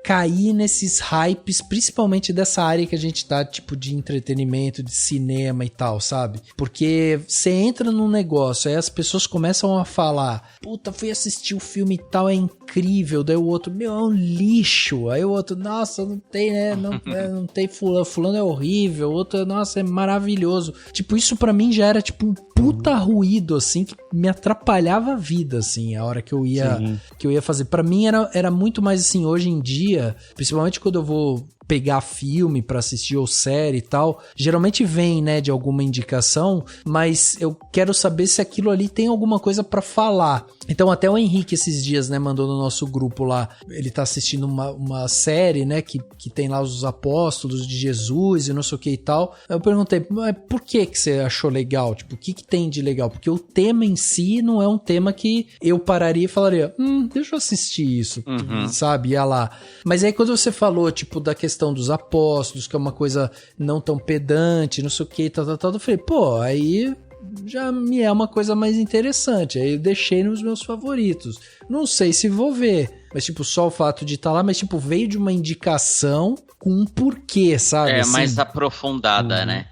cair nesses hypes, principalmente dessa área que a gente tá, tipo, de entretenimento, de cinema e tal, sabe? Porque você entra num negócio, aí as pessoas começam a falar, puta, fui assistir o filme e tal, é incrível, daí o outro, meu, é um lixo, aí o outro, nossa, não tem, né, não tem fulano é horrível, o outro, nossa, é maravilhoso. Tipo, isso pra mim já era tipo um puta ruído, assim, que me atrapalhava a vida, assim, a hora que eu ia fazer. Pra mim era muito mais assim, hoje em dia, principalmente quando eu vou pegar filme pra assistir ou série e tal, geralmente vem, né, de alguma indicação, mas eu quero saber se aquilo ali tem alguma coisa pra falar. Então até o Henrique esses dias, né, mandou no nosso grupo lá, ele tá assistindo uma série, né, que tem lá os apóstolos de Jesus e não sei o que e tal. Eu perguntei, mas por que você achou legal? Tipo, o que tem de legal? Porque o tema em si não é um tema que eu pararia e falaria, deixa eu assistir isso, sabe? Ia lá. Mas aí quando você falou, tipo, da questão dos apóstolos, que é uma coisa não tão pedante, não sei o que, tal, eu falei, pô, aí já me é uma coisa mais interessante, aí eu deixei nos meus favoritos, não sei se vou ver, mas tipo, só o fato de estar lá, mas tipo, veio de uma indicação com um porquê, sabe? É, assim, mais aprofundada, né?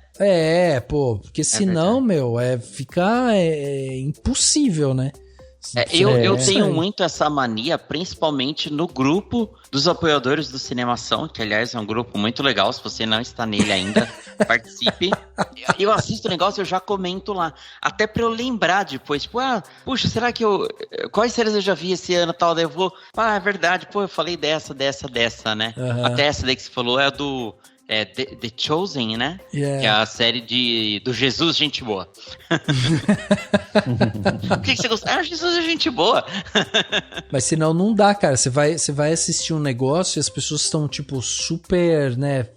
Pô, porque senão, fica impossível, né? Eu tenho muito essa mania, principalmente no grupo dos apoiadores do Cinemação, que aliás é um grupo muito legal, se você não está nele ainda, participe. Eu assisto o negócio e eu já comento lá, até pra eu lembrar depois, tipo, puxa, será que quais séries eu já vi esse ano e tal, daí eu vou, é verdade, pô, eu falei dessa, né? Até essa daí que você falou é a do... The Chosen, né? Yeah. Que é a série do Jesus Gente Boa. O que você gosta? Jesus é gente boa. Mas senão não dá, cara. Você vai assistir um negócio e as pessoas estão, tipo, super, né?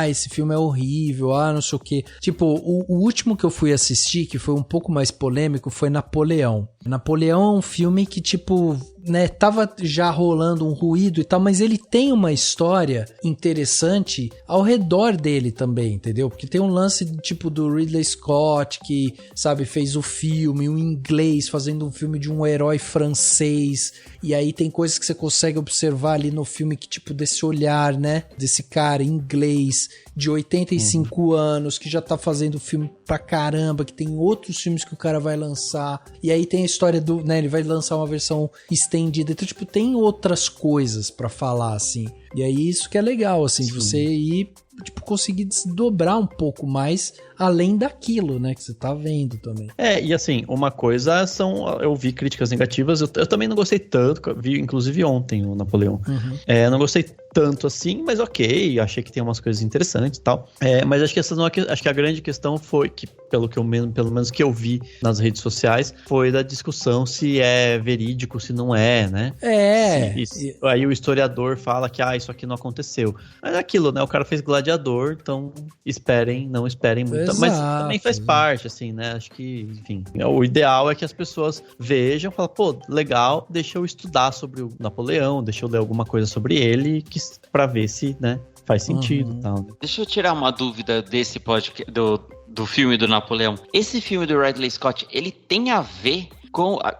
Esse filme é horrível, não sei o quê. Tipo, o último que eu fui assistir, que foi um pouco mais polêmico, foi Napoleão. Napoleão é um filme que, tipo, né, tava já rolando um ruído e tal, mas ele tem uma história interessante ao redor dele também, entendeu? Porque tem um lance, tipo, do Ridley Scott, que, sabe, fez o filme, um inglês fazendo um filme de um herói francês, e aí tem coisas que você consegue observar ali no filme que, tipo, desse olhar, né, desse cara inglês de 85 anos, que já tá fazendo filme pra caramba, que tem outros filmes que o cara vai lançar, e aí tem a história do, né, ele vai lançar uma versão estendida, então, tipo, tem outras coisas pra falar, assim, e aí isso que é legal, assim, de você ir, tipo, conseguir desdobrar um pouco mais além daquilo, né, que você tá vendo também. E assim, uma coisa eu vi críticas negativas, eu também não gostei tanto, vi inclusive ontem o Napoleão. Eu não gostei tanto assim, mas ok, achei que tem umas coisas interessantes e tal. Mas acho que acho que a grande questão foi que, pelo menos que eu vi nas redes sociais, foi da discussão se é verídico, se não é, né? Aí o historiador fala que isso aqui não aconteceu. Mas é aquilo, né? O cara fez Gladiador, então não esperem muito. Exato, mas também faz parte, assim, né? Acho que, enfim, o ideal é que as pessoas vejam, falam, pô, legal, deixa eu estudar sobre o Napoleão, deixa eu ler alguma coisa sobre ele, pra ver se, né, faz sentido e tal. Né? Deixa eu tirar uma dúvida desse podcast, do filme do Napoleão. Esse filme do Ridley Scott, ele tem a ver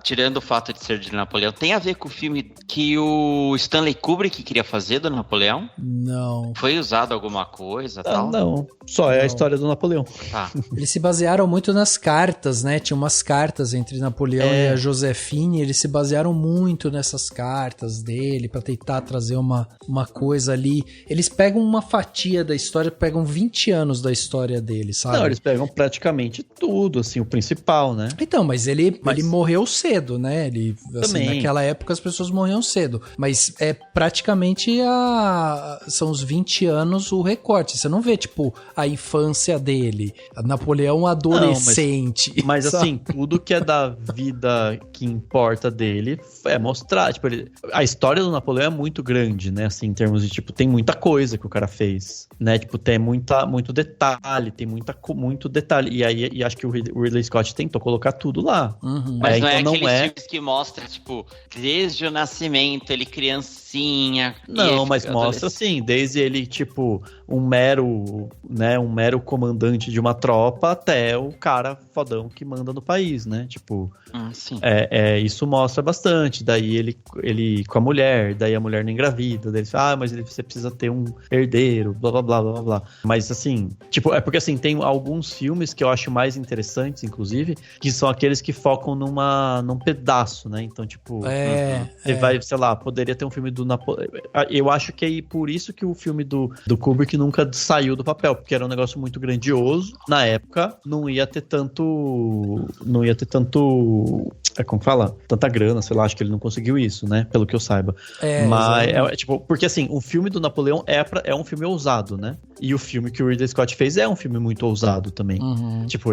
tirando o fato de ser de Napoleão, tem a ver com o filme que o Stanley Kubrick queria fazer do Napoleão? Não. Foi usado alguma coisa, tal? Não, só é a história do Napoleão. Tá. Eles se basearam muito nas cartas, né? Tinha umas cartas entre Napoleão e a Josefine, eles se basearam muito nessas cartas dele pra tentar trazer uma coisa ali. Eles pegam uma fatia da história, pegam 20 anos da história dele, sabe? Não, eles pegam praticamente tudo, assim, o principal, né? Então, mas ele morreu cedo, né? Ele, assim, Também. naquela época as pessoas morriam cedo. Mas é praticamente são os 20 anos o recorte. Você não vê, tipo, a infância dele. Napoleão adolescente. Não, mas assim, tudo que é da vida que importa dele é mostrar. Tipo, a história do Napoleão é muito grande, né? Assim, em termos de, tipo, tem muita coisa que o cara fez, né? Tipo, tem muito detalhe, tem muito detalhe. E aí, acho que o Ridley Scott tentou colocar tudo lá. Uhum. Mas não é aqueles filmes que mostra, tipo, desde o nascimento, ele criancinha. Não, mas mostra assim, desde ele, tipo, um mero comandante de uma tropa até o cara fodão que manda no país, né? Tipo, sim. Isso mostra bastante. Daí ele com a mulher, daí a mulher não engravida, daí ele fala, mas você precisa ter um herdeiro, blá, blá, blá, blá, blá. Mas assim, tipo, é porque assim, tem alguns filmes que eu acho mais interessantes, inclusive, que são aqueles que focam num pedaço, né? Então, tipo, você vai, sei lá, poderia ter um filme do Napoleão. Eu acho que é por isso que o filme do Kubrick nunca saiu do papel, porque era um negócio muito grandioso. Na época, não ia ter tanto. Como fala? Tanta grana, sei lá, acho que ele não conseguiu isso, né? Pelo que eu saiba. Mas, tipo, porque assim, o filme do Napoleão é um filme ousado, né? E o filme que o Ridley Scott fez é um filme muito ousado também. Uhum. Tipo,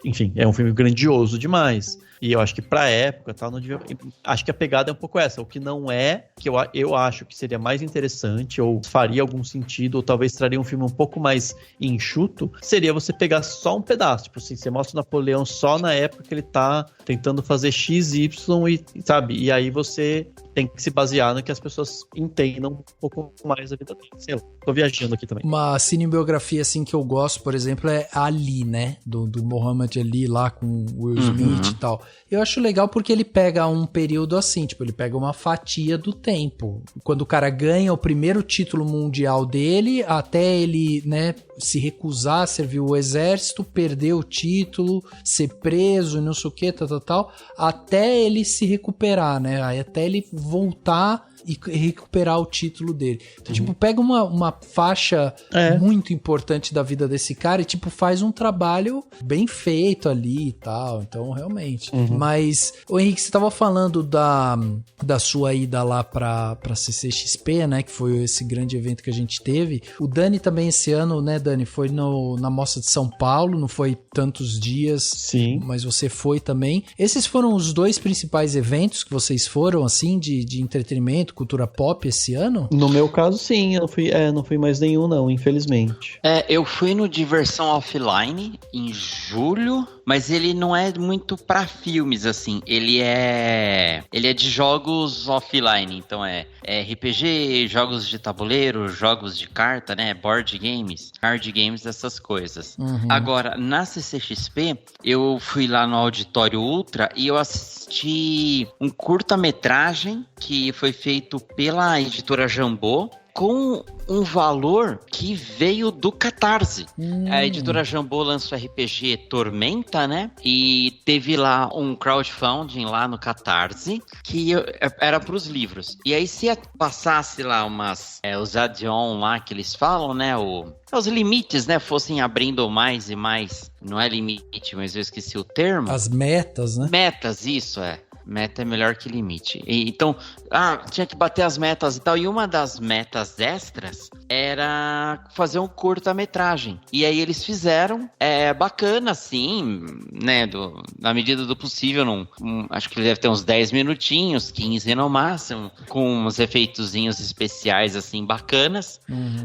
enfim, é um filme grandioso demais. E eu acho que pra época, tal, não devia... Acho que a pegada é um pouco essa. O que não é, que eu acho que seria mais interessante, ou faria algum sentido, ou talvez traria um filme um pouco mais enxuto, seria você pegar só um pedaço. Tipo assim, você mostra o Napoleão só na época que ele tá tentando fazer X, Y, e, sabe? E aí você tem que se basear no que as pessoas entendam um pouco mais da vida dele. Sei lá, tô viajando aqui também. Uma cinebiografia, assim, que eu gosto, por exemplo, é Ali, né? Do Muhammad Ali lá com o Will Smith e tal. Eu acho legal porque ele pega um período assim, tipo, ele pega uma fatia do tempo. Quando o cara ganha o primeiro título mundial dele, até ele, né, se recusar a servir o exército, perder o título, ser preso e não sei o que, tal, até ele se recuperar, né? Aí até ele voltar e recuperar o título dele. Então, tipo, pega uma faixa muito importante da vida desse cara e, tipo, faz um trabalho bem feito ali e tal. Então, realmente. Mas, ô Henrique, você tava falando da sua ida lá pra CCXP, né? Que foi esse grande evento que a gente teve. O Dani também esse ano, né, Dani? Foi na Mostra de São Paulo, não foi tantos dias. Sim. Mas você foi também. Esses foram os dois principais eventos que vocês foram, assim, de entretenimento, cultura pop esse ano? No meu caso, sim. Eu não fui mais nenhum, não, infelizmente. Eu fui no Diversão Offline em julho, mas ele não é muito pra filmes, assim. Ele é de jogos offline, então é RPG, jogos de tabuleiro, jogos de carta, né? Board games, card games, essas coisas. Agora, na CCXP, eu fui lá no Auditório Ultra e eu assisti um curta-metragem que foi feito pela editora Jambô, com um valor que veio do Catarse. A editora Jambô lançou o RPG Tormenta, né? E teve lá um crowdfunding lá no Catarse, que era pros livros. E aí se passasse lá os add-on lá que eles falam, né? Os limites, né? Fossem abrindo mais e mais. Não é limite, mas eu esqueci o termo. As metas, né? Metas, isso é. Meta é melhor que limite. Então, tinha que bater as metas e tal. E uma das metas extras era fazer um curta-metragem. E aí eles fizeram. Bacana, assim, né? Na medida do possível. Acho que ele deve ter uns 10 minutinhos, 15 no máximo. Com uns efeitozinhos especiais, assim, bacanas.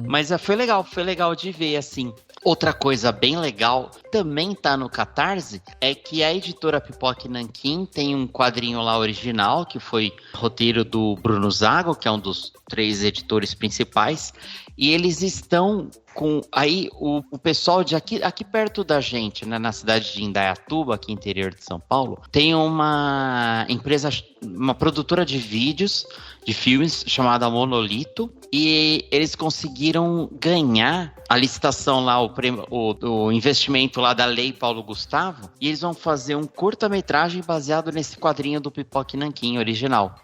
Mas foi legal de ver, assim. Outra coisa bem legal, também tá no Catarse, é que a editora Pipoca Nanquim tem um quadrinho lá original, que foi roteiro do Bruno Zago, que é um dos 3 editores principais, E eles estão com... Aí o pessoal de aqui perto da gente, né, na cidade de Indaiatuba, aqui interior de São Paulo, tem uma empresa, uma produtora de vídeos, de filmes, chamada Monolito, e eles conseguiram ganhar a licitação lá, o investimento lá da Lei Paulo Gustavo, e eles vão fazer um curta-metragem baseado nesse quadrinho do Pipoca Nanquim original.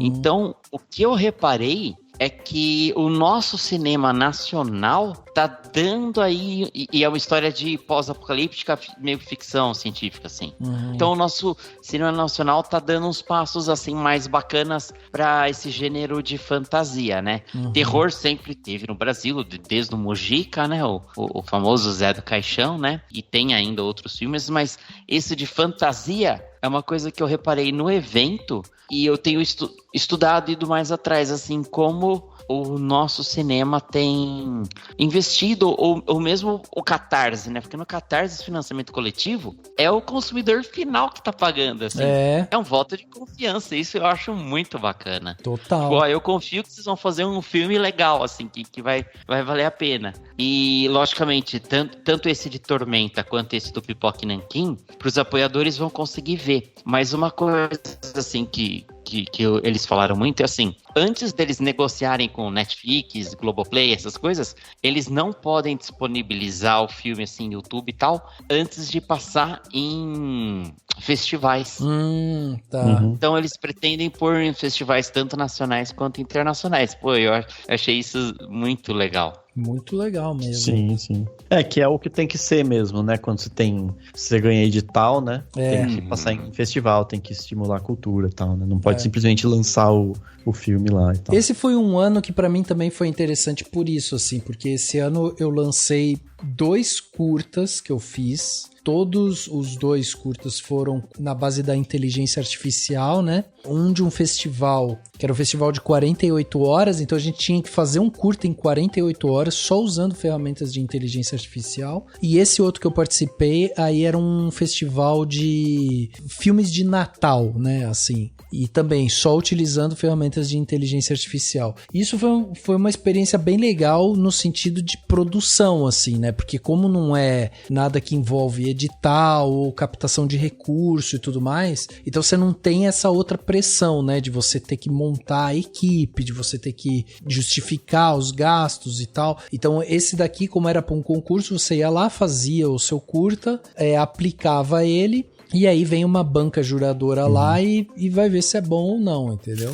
Então, o que eu reparei é que o nosso cinema nacional tá dando aí, e é uma história de pós-apocalíptica, meio ficção científica, assim. Então o nosso cinema nacional tá dando uns passos, assim, mais bacanas para esse gênero de fantasia, né? Terror sempre teve no Brasil, desde o Mujica, né? O famoso Zé do Caixão, né? E tem ainda outros filmes, mas esse de fantasia é uma coisa que eu reparei no evento e eu tenho estudado e ido mais atrás, assim, como o nosso cinema tem investido, ou mesmo o Catarse, né? Porque no Catarse, financiamento coletivo, é o consumidor final que tá pagando, assim. É um voto de confiança, isso eu acho muito bacana. Total. Tipo, eu confio que vocês vão fazer um filme legal, assim, que vai valer a pena. E, logicamente, tanto esse de Tormenta quanto esse do Pipoca Nanquim, pros apoiadores vão conseguir ver. Mas uma coisa, assim, que eles falaram muito é assim, antes deles negociarem com Netflix, Globoplay, essas coisas, eles não podem disponibilizar o filme assim no YouTube e tal, antes de passar em festivais. Tá. Então eles pretendem pôr em festivais tanto nacionais quanto internacionais. Pô, eu achei isso muito legal. Muito legal mesmo. Sim. Que é o que tem que ser mesmo, né? Quando você ganha edital, né? Tem que passar em festival, tem que estimular a cultura e tal, né? Não pode simplesmente lançar o filme lá e tal. Esse foi um ano que pra mim também foi interessante por isso, assim, porque esse ano eu lancei 2 curtas que eu fiz. Todos os 2 curtas foram na base da inteligência artificial, né? Um de um festival, que era um festival de 48 horas, então a gente tinha que fazer um curta em 48 horas só usando ferramentas de inteligência artificial. E esse outro que eu participei, aí era um festival de filmes de Natal, né? Assim, e também só utilizando ferramentas de inteligência artificial. Isso foi uma experiência bem legal no sentido de produção, assim, né? Porque como não é nada que envolve edital ou captação de recurso e tudo mais, então você não tem essa outra pressão, né? De você ter que montar a equipe, de você ter que justificar os gastos e tal. Então esse daqui, como era para um concurso, você ia lá, fazia o seu curta, aplicava ele, e aí vem uma banca juradora lá e vai ver se é bom ou não, entendeu?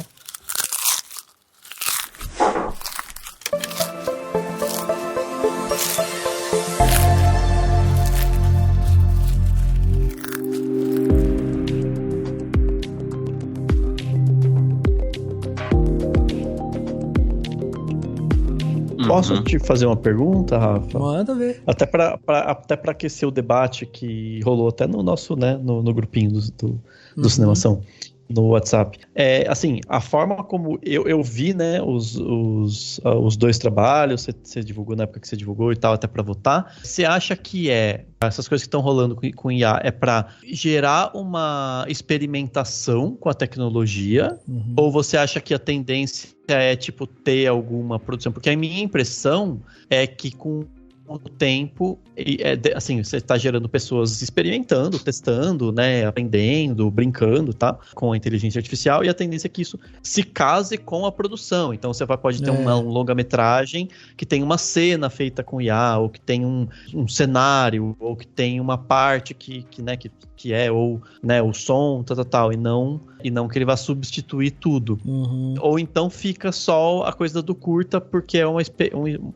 Posso te fazer uma pergunta, Rafa? Manda ver. Até para aquecer o debate que rolou até no nosso, né, no grupinho do Cinemação, no WhatsApp. Assim, a forma como eu vi, né, os 2 trabalhos, você divulgou na época que você divulgou e tal, até para votar. Você acha que essas coisas que estão rolando com IA é para gerar uma experimentação com a tecnologia? Ou você acha que a tendência é, tipo, ter alguma produção? Porque a minha impressão é que com o tempo, assim, você está gerando pessoas experimentando, testando, né, aprendendo, brincando, tá, com a inteligência artificial, e a tendência é que isso se case com a produção. Então você pode ter um longa-metragem que tem uma cena feita com IA, ou que tem um cenário, ou que tem uma parte que é, ou, né, o som, tal, e não que ele vá substituir tudo. Ou então fica só a coisa do curta, porque é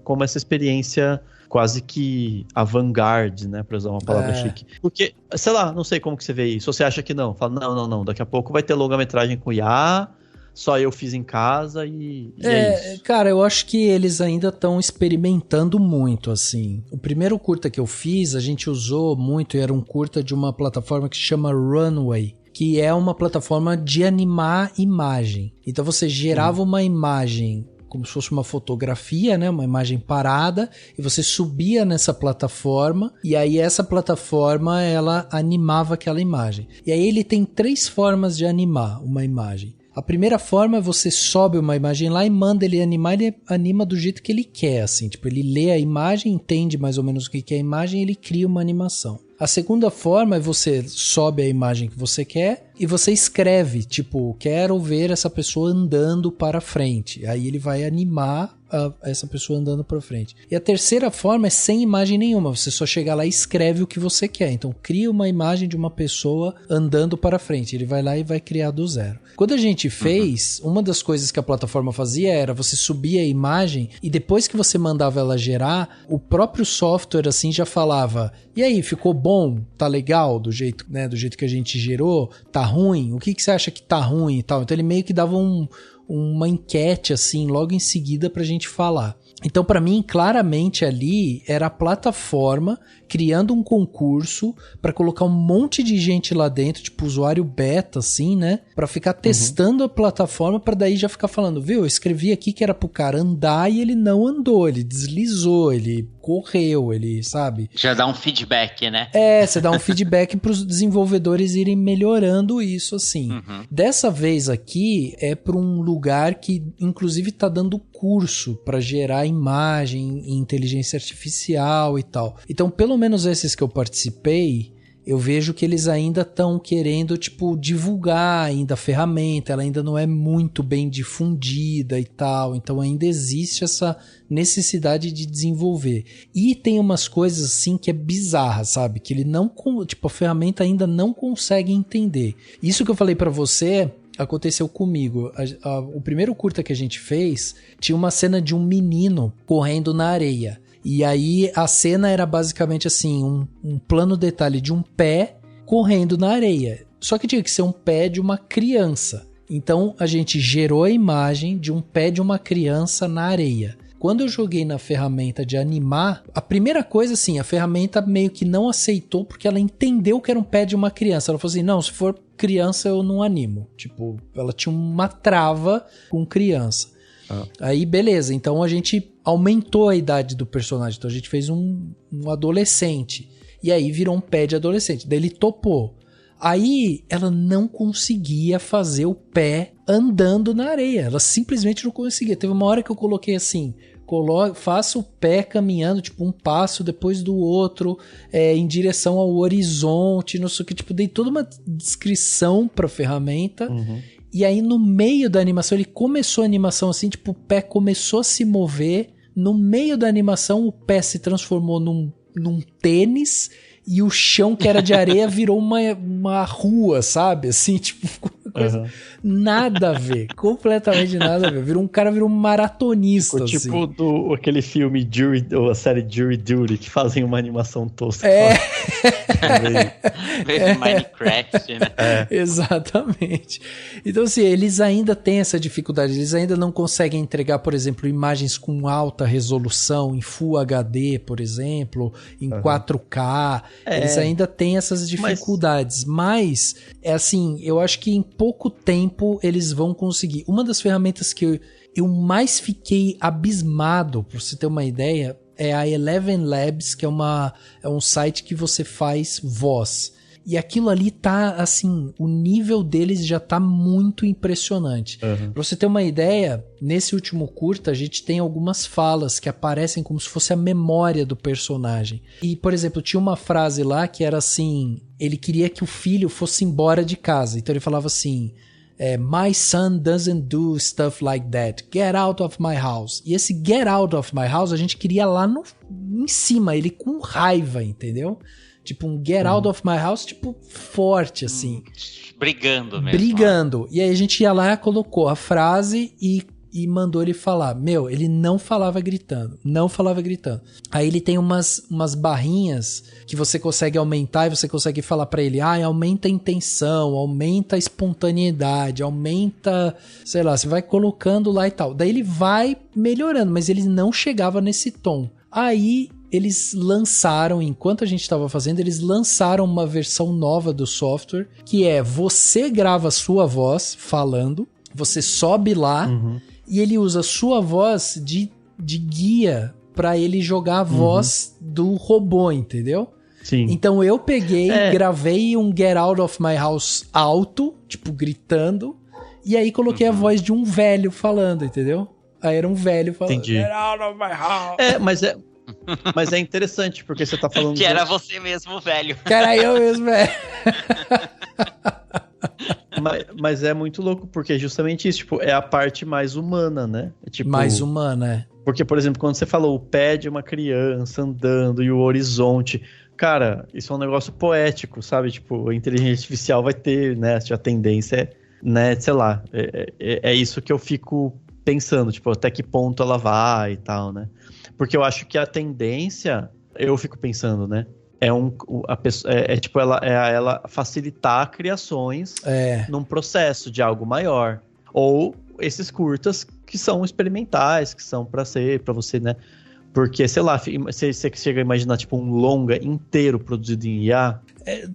como essa experiência quase que avant-garde, né, pra usar uma palavra chique. Porque, sei lá, não sei como que você vê isso. Ou você acha que não? Fala, não, daqui a pouco vai ter longa-metragem com IA, só eu fiz em casa e é isso. Cara, eu acho que eles ainda estão experimentando muito, assim. O primeiro curta que eu fiz, a gente usou muito, e era um curta de uma plataforma que se chama Runway, que é uma plataforma de animar imagem. Então você gerava uma imagem como se fosse uma fotografia, né? Uma imagem parada, e você subia nessa plataforma, e aí essa plataforma, ela animava aquela imagem. E aí ele tem 3 formas de animar uma imagem. A primeira forma é você sobe uma imagem lá e manda ele animar, ele anima do jeito que ele quer, assim. Tipo, ele lê a imagem, entende mais ou menos o que é a imagem e ele cria uma animação. A segunda forma é você sobe a imagem que você quer e você escreve, tipo, quero ver essa pessoa andando para frente. Aí ele vai animar essa pessoa andando para frente. E a terceira forma é sem imagem nenhuma, você só chega lá e escreve o que você quer. Então cria uma imagem de uma pessoa andando para frente, ele vai lá e vai criar do zero. Quando a gente fez, uma das coisas que a plataforma fazia era você subir a imagem e depois que você mandava ela gerar, o próprio software assim já falava: e aí, ficou bom? Tá legal do jeito, né, do jeito que a gente gerou? Tá ruim? O que você acha que tá ruim e tal? Então ele meio que dava uma enquete assim logo em seguida pra gente falar. Então pra mim claramente ali era a plataforma criando um concurso pra colocar um monte de gente lá dentro, tipo usuário beta assim, né, pra ficar testando a plataforma pra daí já ficar falando, viu, eu escrevi aqui que era pro cara andar e ele não andou, ele deslizou, ele correu, ele, sabe? Já dá um feedback, né? Você dá um feedback pros desenvolvedores irem melhorando isso, assim. Dessa vez aqui é para um lugar que, inclusive, tá dando curso para gerar imagem em inteligência artificial e tal. Então, pelo menos esses que eu participei, eu vejo que eles ainda estão querendo, tipo, divulgar ainda a ferramenta, ela ainda não é muito bem difundida e tal, então ainda existe essa necessidade de desenvolver. E tem umas coisas, assim, que é bizarra, sabe? Que ele não, tipo, a ferramenta ainda não consegue entender. Isso que eu falei pra você aconteceu comigo. O primeiro curta que a gente fez tinha uma cena de um menino correndo na areia. E aí a cena era basicamente assim, um plano detalhe de um pé correndo na areia. Só que tinha que ser um pé de uma criança. Então a gente gerou a imagem de um pé de uma criança na areia. Quando eu joguei na ferramenta de animar, a primeira coisa assim, a ferramenta meio que não aceitou porque ela entendeu que era um pé de uma criança. Ela falou assim, não, se for criança eu não animo. Tipo, ela tinha uma trava com criança. Aí beleza, então a gente aumentou a idade do personagem, então a gente fez um adolescente, e aí virou um pé de adolescente, daí ele topou. Aí ela não conseguia fazer o pé andando na areia, ela simplesmente não conseguia. Teve uma hora que eu coloquei assim, faça o pé caminhando, tipo um passo depois do outro, em direção ao horizonte, não sei o que, tipo, dei toda uma descrição pra ferramenta. E aí no meio da animação, ele começou a animação assim, tipo, o pé começou a se mover. No meio da animação, o pé se transformou num tênis e o chão que era de areia virou uma rua, sabe? Assim, tipo, uma coisa nada a ver, completamente nada a ver. Um cara virou um maratonista, assim. Tipo aquele filme ou a série Jury Duty, que fazem uma animação tosca. Minecraft, né? Exatamente. Então, assim, eles ainda têm essa dificuldade, eles ainda não conseguem entregar, por exemplo, imagens com alta resolução, em Full HD, por exemplo, em 4K. Eles ainda têm essas dificuldades, mas é assim, eu acho que em pouco tempo eles vão conseguir. Uma das ferramentas que eu mais fiquei abismado, pra você ter uma ideia, é a Eleven Labs, que é um site que você faz voz. E aquilo ali tá, assim, o nível deles já tá muito impressionante. Pra você ter uma ideia, nesse último curta a gente tem algumas falas que aparecem como se fosse a memória do personagem. E, por exemplo, tinha uma frase lá que era assim, ele queria que o filho fosse embora de casa. Então ele falava assim, my son doesn't do stuff like that. Get out of my house. E esse get out of my house a gente queria lá em cima, ele com raiva, entendeu? Tipo um get out of my house, tipo, forte, assim. Brigando mesmo. Brigando. E aí a gente ia lá, colocou a frase e mandou ele falar. Meu, ele não falava gritando. Não falava gritando. Aí ele tem umas barrinhas que você consegue aumentar e você consegue falar pra ele, aumenta a intenção, aumenta a espontaneidade, aumenta, sei lá, você vai colocando lá e tal. Daí ele vai melhorando, mas ele não chegava nesse tom. Aí eles lançaram, enquanto a gente estava fazendo, eles lançaram uma versão nova do software, que é você grava a sua voz falando, você sobe lá e ele usa a sua voz de guia para ele jogar a voz do robô, entendeu? Sim. Então eu peguei, gravei um Get Out of My House alto, tipo gritando, E aí coloquei a voz de um velho falando, entendeu? Aí era um velho falando. Entendi. Mas é interessante, porque você tá falando... Que era você mesmo, velho. Que era eu mesmo, velho. Mas é muito louco, porque é justamente isso, tipo, é a parte mais humana, né? Tipo, mais humana, é. Porque, por exemplo, quando você falou o pé de uma criança andando e o horizonte, cara, isso é um negócio poético, sabe? Tipo, a inteligência artificial vai ter, né, a tendência, né, sei lá, é isso que eu fico pensando, tipo, até que ponto ela vai e tal, né? Porque eu acho que a tendência, eu fico pensando, né, tipo, ela facilitar criações num processo de algo maior. Ou esses curtas que são experimentais, que são pra você, né? Porque, sei lá, você chega a imaginar, tipo, um longa inteiro produzido em IA.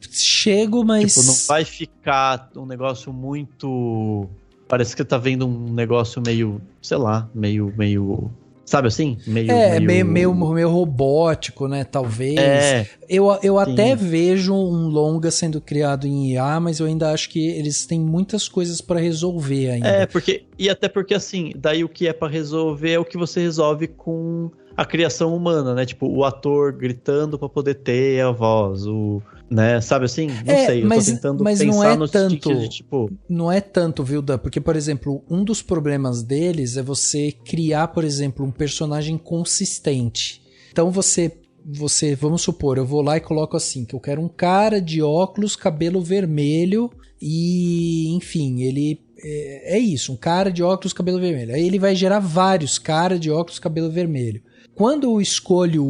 Chego, mas... Tipo, não vai ficar um negócio muito... Parece que você tá vendo um negócio meio, sei lá, meio... Sabe assim? Meio robótico, né? Talvez. Eu até vejo um longa sendo criado em IA, mas eu ainda acho que eles têm muitas coisas pra resolver ainda. Até porque assim, daí o que é pra resolver é o que você resolve com a criação humana, né? Tipo, o ator gritando pra poder ter a voz, né? Sabe assim? Não sei, eu tô tentando pensar não é no tanto, sentido de, tipo... Não é tanto, viu, Dan? Porque, por exemplo, um dos problemas deles é você criar, por exemplo, um personagem consistente. Então você, vamos supor, eu vou lá e coloco assim, que eu quero um cara de óculos, cabelo vermelho e, enfim, ele... É isso, um cara de óculos, cabelo vermelho. Aí ele vai gerar vários caras de óculos, cabelo vermelho. Quando eu escolho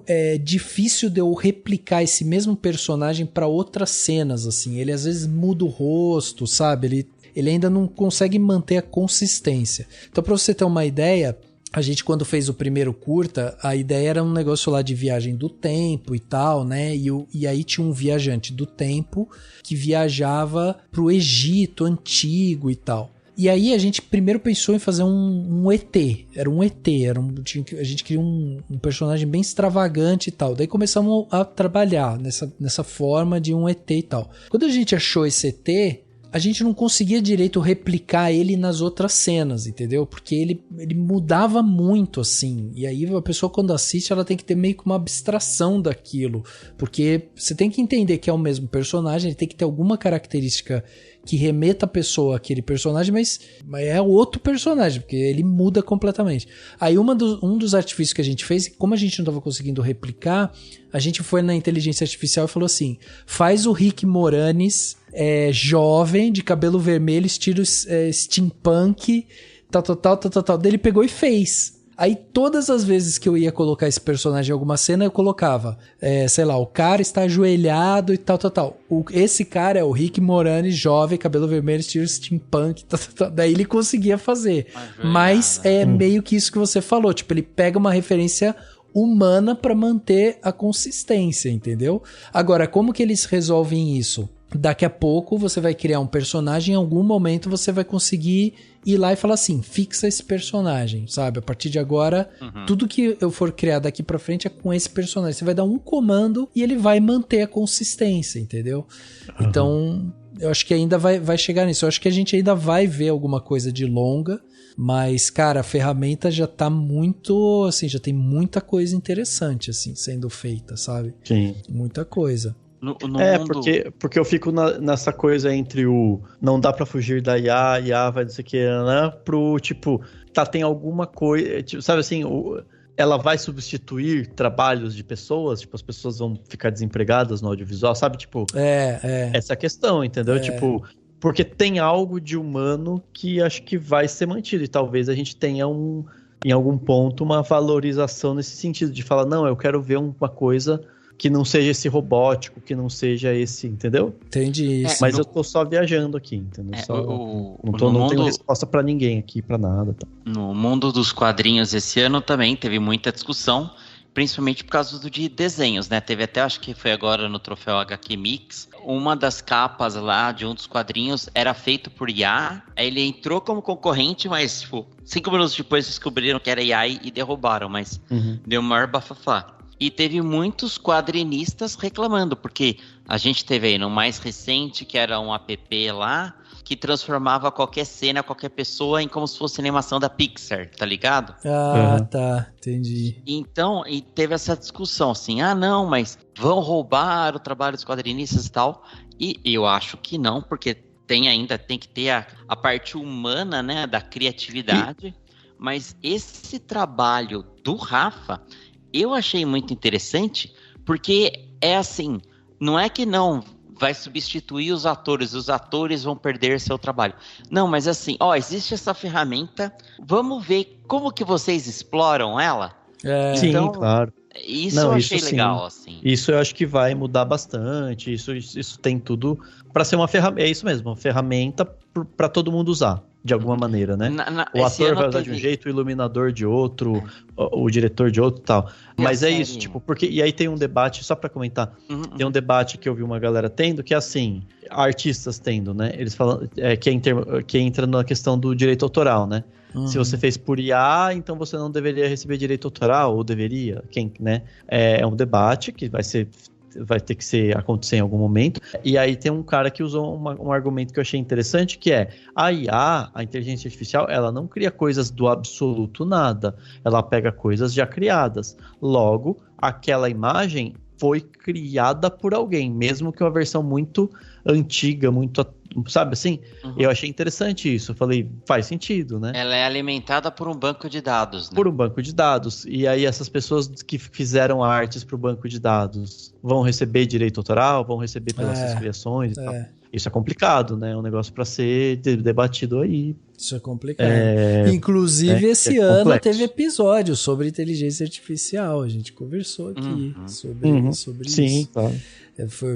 é difícil de eu replicar esse mesmo personagem para outras cenas, assim. Ele às vezes muda o rosto, sabe? Ele ainda não consegue manter a consistência. Então, para você ter uma ideia, a gente quando fez o primeiro curta, a ideia era um negócio lá de viagem do tempo e tal, né? E aí tinha um viajante do tempo que viajava pro Egito antigo e tal. E aí a gente primeiro pensou em fazer um ET. Era um ET, a gente queria um personagem bem extravagante e tal. Daí começamos a trabalhar nessa forma de um ET e tal. Quando a gente achou esse ET, a gente não conseguia direito replicar ele nas outras cenas, entendeu? Porque ele mudava muito, assim. E aí a pessoa quando assiste, ela tem que ter meio que uma abstração daquilo. Porque você tem que entender que é o mesmo personagem, ele tem que ter alguma característica que remeta a pessoa àquele personagem, mas é outro personagem, porque ele muda completamente. Aí um dos artifícios que a gente fez, como a gente não estava conseguindo replicar, a gente foi na inteligência artificial e falou assim, faz o Rick Moranis jovem, de cabelo vermelho, estilo steampunk, tal. Daí ele pegou e fez. Aí todas as vezes que eu ia colocar esse personagem em alguma cena, eu colocava, sei lá, o cara está ajoelhado e tal. Esse cara é o Rick Moranis, jovem, cabelo vermelho, estilo steampunk, tal. Daí ele conseguia fazer. Mas é meio que isso que você falou, tipo, ele pega uma referência humana para manter a consistência, entendeu? Agora, como que eles resolvem isso? Daqui a pouco você vai criar um personagem, em algum momento você vai conseguir ir lá e falar assim, fixa esse personagem, sabe? A partir de agora, tudo que eu for criar daqui pra frente é com esse personagem. Você vai dar um comando e ele vai manter a consistência, entendeu? Então, eu acho que ainda vai chegar nisso. Eu acho que a gente ainda vai ver alguma coisa de longa, mas, cara, a ferramenta já tá muito, assim, já tem muita coisa interessante, assim, sendo feita, sabe? Sim. Muita coisa. No mundo... porque eu fico nessa coisa entre o não dá pra fugir da IA vai não sei o que, né? Pro tipo, tem alguma coisa, tipo, sabe assim, ela vai substituir trabalhos de pessoas, tipo, as pessoas vão ficar desempregadas no audiovisual, sabe? Tipo, essa questão, entendeu? Tipo, porque tem algo de humano que acho que vai ser mantido e talvez a gente tenha em algum ponto uma valorização nesse sentido de falar, não, eu quero ver uma coisa que não seja esse robótico, que não seja esse, entendeu? Entendi isso. Mas eu tô só viajando aqui, entendeu? Não tenho resposta pra ninguém aqui, pra nada. Tá? No mundo dos quadrinhos esse ano também teve muita discussão, principalmente por causa de desenhos, né? Teve até, acho que foi agora no troféu HQ Mix, uma das capas lá de um dos quadrinhos era feito por IA, aí ele entrou como concorrente, mas, tipo, 5 minutos depois descobriram que era IA e derrubaram, mas deu o maior bafafá. E teve muitos quadrinistas reclamando, porque a gente teve aí no mais recente, que era um app lá, que transformava qualquer cena, qualquer pessoa em como se fosse animação da Pixar, tá ligado? Tá, entendi. Então, e teve essa discussão assim, não, mas vão roubar o trabalho dos quadrinistas e tal. E eu acho que não, porque tem que ter a parte humana, né, da criatividade. Mas esse trabalho do Rafa, eu achei muito interessante, porque é assim, não é que não vai substituir os atores vão perder seu trabalho. Não, mas assim, existe essa ferramenta, vamos ver como que vocês exploram ela? Sim, claro. Isso eu achei legal, assim. Isso eu acho que vai mudar bastante, isso tem tudo para ser uma ferramenta, é isso mesmo, uma ferramenta para todo mundo usar. De alguma maneira, né? O ator vai usar de um jeito, o iluminador de outro, o diretor de outro e tal. Mas é isso, tipo, porque... E aí tem um debate, só pra comentar, tem um debate que eu vi uma galera tendo, que é assim, artistas tendo, né? Eles falam, que entra na questão do direito autoral, né? Se você fez por IA, então você não deveria receber direito autoral, ou deveria, né? É um debate que vai ter que acontecer em algum momento. E aí tem um cara que usou um argumento que eu achei interessante, que é a IA, a inteligência artificial, ela não cria coisas do absoluto nada. Ela pega coisas já criadas. Logo, aquela imagem foi criada por alguém, mesmo que uma versão muito antiga, muito, sabe assim? Eu achei interessante isso. Eu falei, faz sentido, né? Ela é alimentada por um banco de dados, né? Por um banco de dados. E aí essas pessoas que fizeram artes para o banco de dados vão receber direito autoral, vão receber pelas suas criações e tal. Isso é complicado, né? É um negócio para ser debatido aí. Isso é complicado. Inclusive, esse ano teve episódio sobre inteligência artificial. A gente conversou aqui sobre isso. Sim, claro.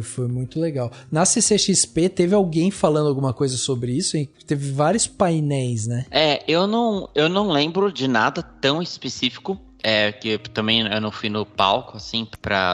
Foi muito legal. Na CCXP, teve alguém falando alguma coisa sobre isso? Hein? Teve vários painéis, né? Eu não lembro de nada tão específico. Que também eu não fui no palco, assim,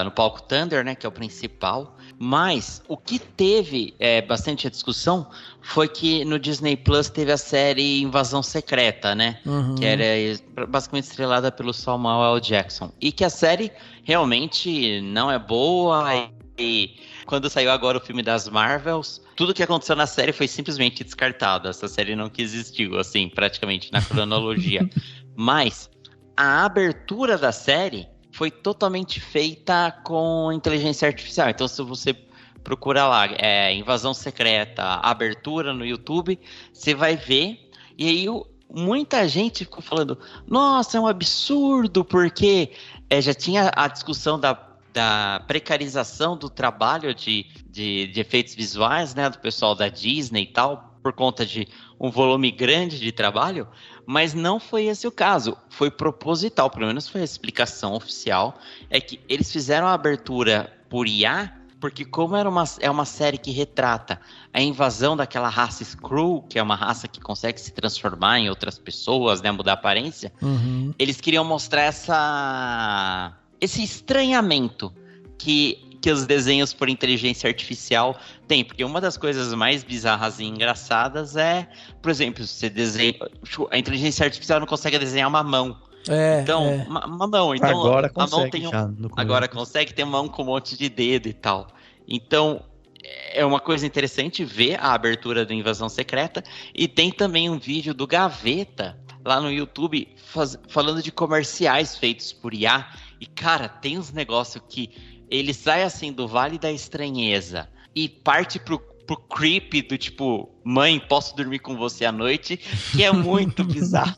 no palco Thunder, né, que é o principal. Mas o que teve bastante a discussão foi que no Disney Plus teve a série Invasão Secreta, né? Que era basicamente estrelada pelo Samuel L. Jackson. E que a série realmente não é boa. E quando saiu agora o filme das Marvels, tudo que aconteceu na série foi simplesmente descartado. Essa série não que existiu, assim, praticamente na cronologia. Mas a abertura da série foi totalmente feita com inteligência artificial. Então, se você procurar lá, Invasão Secreta, abertura no YouTube, você vai ver. E aí, muita gente ficou falando, nossa, é um absurdo, porque já tinha a discussão da precarização do trabalho de efeitos visuais, né, do pessoal da Disney e tal, por conta de um volume grande de trabalho, mas não foi esse o caso. Foi proposital, pelo menos foi a explicação oficial, é que eles fizeram a abertura por IA, porque como é uma série que retrata a invasão daquela raça Skrull, que é uma raça que consegue se transformar em outras pessoas, né, mudar a aparência, eles queriam mostrar esse estranhamento que os desenhos por inteligência artificial têm. Porque uma das coisas mais bizarras e engraçadas é, por exemplo, você desenha... A inteligência artificial não consegue desenhar uma mão. Uma mão. Então, agora consegue. Agora consegue ter mão com um monte de dedo e tal. Então, é uma coisa interessante ver a abertura da Invasão Secreta. E tem também um vídeo do Gaveta lá no YouTube falando de comerciais feitos por IA. E, cara, tem uns negócios que ele sai assim do Vale da Estranheza e parte pro creep do tipo, mãe, posso dormir com você à noite, que é muito bizarro.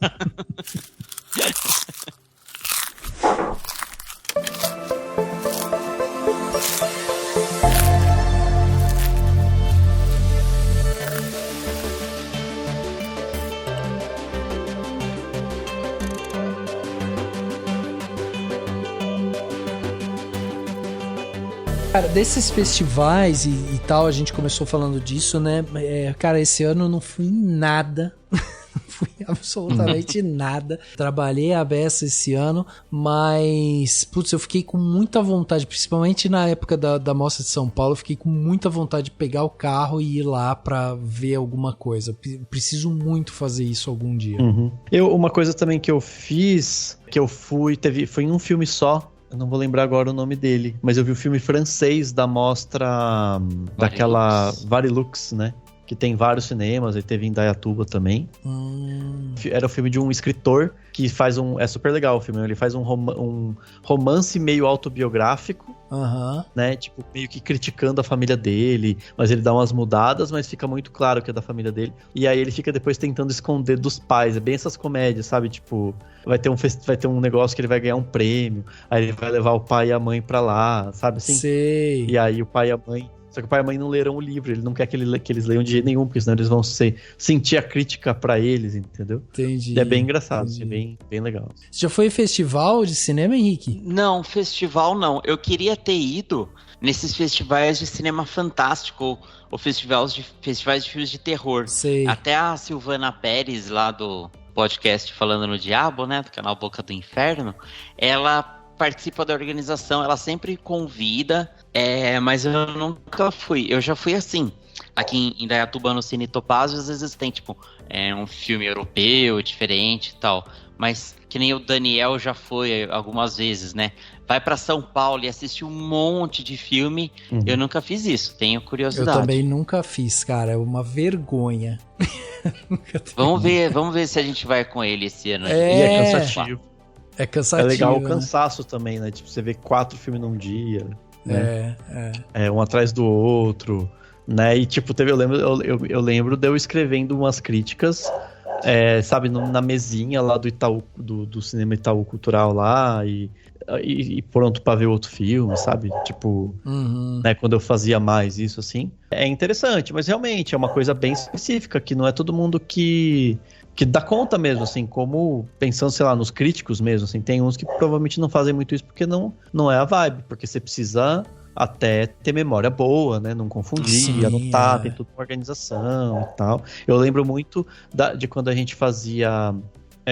Cara, desses festivais e tal, a gente começou falando disso, né? Cara, esse ano eu não fui em nada. Não fui absolutamente nada. Trabalhei a beça esse ano, mas, putz, eu fiquei com muita vontade, principalmente na época da Mostra de São Paulo, eu fiquei com muita vontade de pegar o carro e ir lá pra ver alguma coisa. Preciso muito fazer isso algum dia. Uma coisa também que eu fiz, que eu fui em um filme só, Eu não vou lembrar agora o nome dele, mas eu vi o filme francês da mostra daquela Varilux, né? Que tem vários cinemas, e teve em Indaiatuba também. Era o filme de um escritor que faz é super legal o filme, ele faz um romance meio autobiográfico, né? Tipo, meio que criticando a família dele, mas ele dá umas mudadas, mas fica muito claro que é da família dele. E aí ele fica depois tentando esconder dos pais, é bem essas comédias, sabe? Tipo, vai ter um negócio que ele vai ganhar um prêmio, aí ele vai levar o pai e a mãe pra lá, sabe assim? Sei. E aí o pai e a mãe... Só que o pai e a mãe não lerão o livro, ele não quer que eles leiam de jeito nenhum, porque senão eles vão sentir a crítica pra eles, entendeu? Entendi. E é bem engraçado, é bem legal. Você já foi em festival de cinema, Henrique? Não, festival não. Eu queria ter ido nesses festivais de cinema fantástico, ou festivais de filmes de terror. Sei. Até a Silvana Pérez, lá do podcast Falando no Diabo, né, do canal Boca do Inferno, ela participa da organização, ela sempre convida, mas eu nunca fui. Eu já fui assim, aqui em Indaiatuba, no Cine Topázio, às vezes tem tipo um filme europeu diferente e tal, mas que nem o Daniel já foi algumas vezes, né? Vai pra São Paulo e assiste um monte de filme. Eu nunca fiz isso, tenho curiosidade. Eu também nunca fiz, cara, é uma vergonha. Vamos ver se a gente vai com ele esse ano. E é cansativo. É cansativo. É legal o né? cansaço também, né? Tipo, você vê 4 filmes num dia, né? Um atrás do outro, né? E tipo, eu lembro de eu escrevendo umas críticas, sabe, na mesinha lá do Itaú, do Cinema Itaú Cultural lá, e pronto pra ver outro filme, sabe? Tipo, né, quando eu fazia mais isso, assim. É interessante, mas realmente é uma coisa bem específica, que não é todo mundo que dá conta mesmo, assim, como pensando, sei lá, nos críticos mesmo, assim, tem uns que provavelmente não fazem muito isso porque não é a vibe, porque você precisa até ter memória boa, né, não confundir, anotar, tem toda uma organização e tal. Eu lembro muito de quando a gente fazia,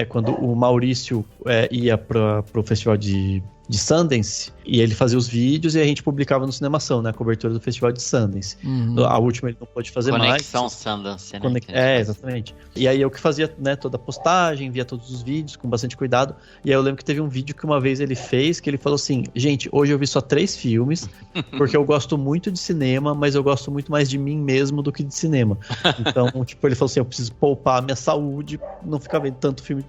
quando o Maurício ia pro festival de Sundance, e ele fazia os vídeos e a gente publicava no Cinemação, né, a cobertura do festival de Sundance. A última ele não pôde fazer Conexão mais. Sundance, né? Exatamente. E aí eu que fazia, né, toda a postagem, via todos os vídeos com bastante cuidado, e aí eu lembro que teve um vídeo que uma vez ele fez, que ele falou assim, gente, hoje eu vi só 3 filmes, porque eu gosto muito de cinema, mas eu gosto muito mais de mim mesmo do que de cinema. Então, tipo, ele falou assim, eu preciso poupar a minha saúde, não ficar vendo tanto filme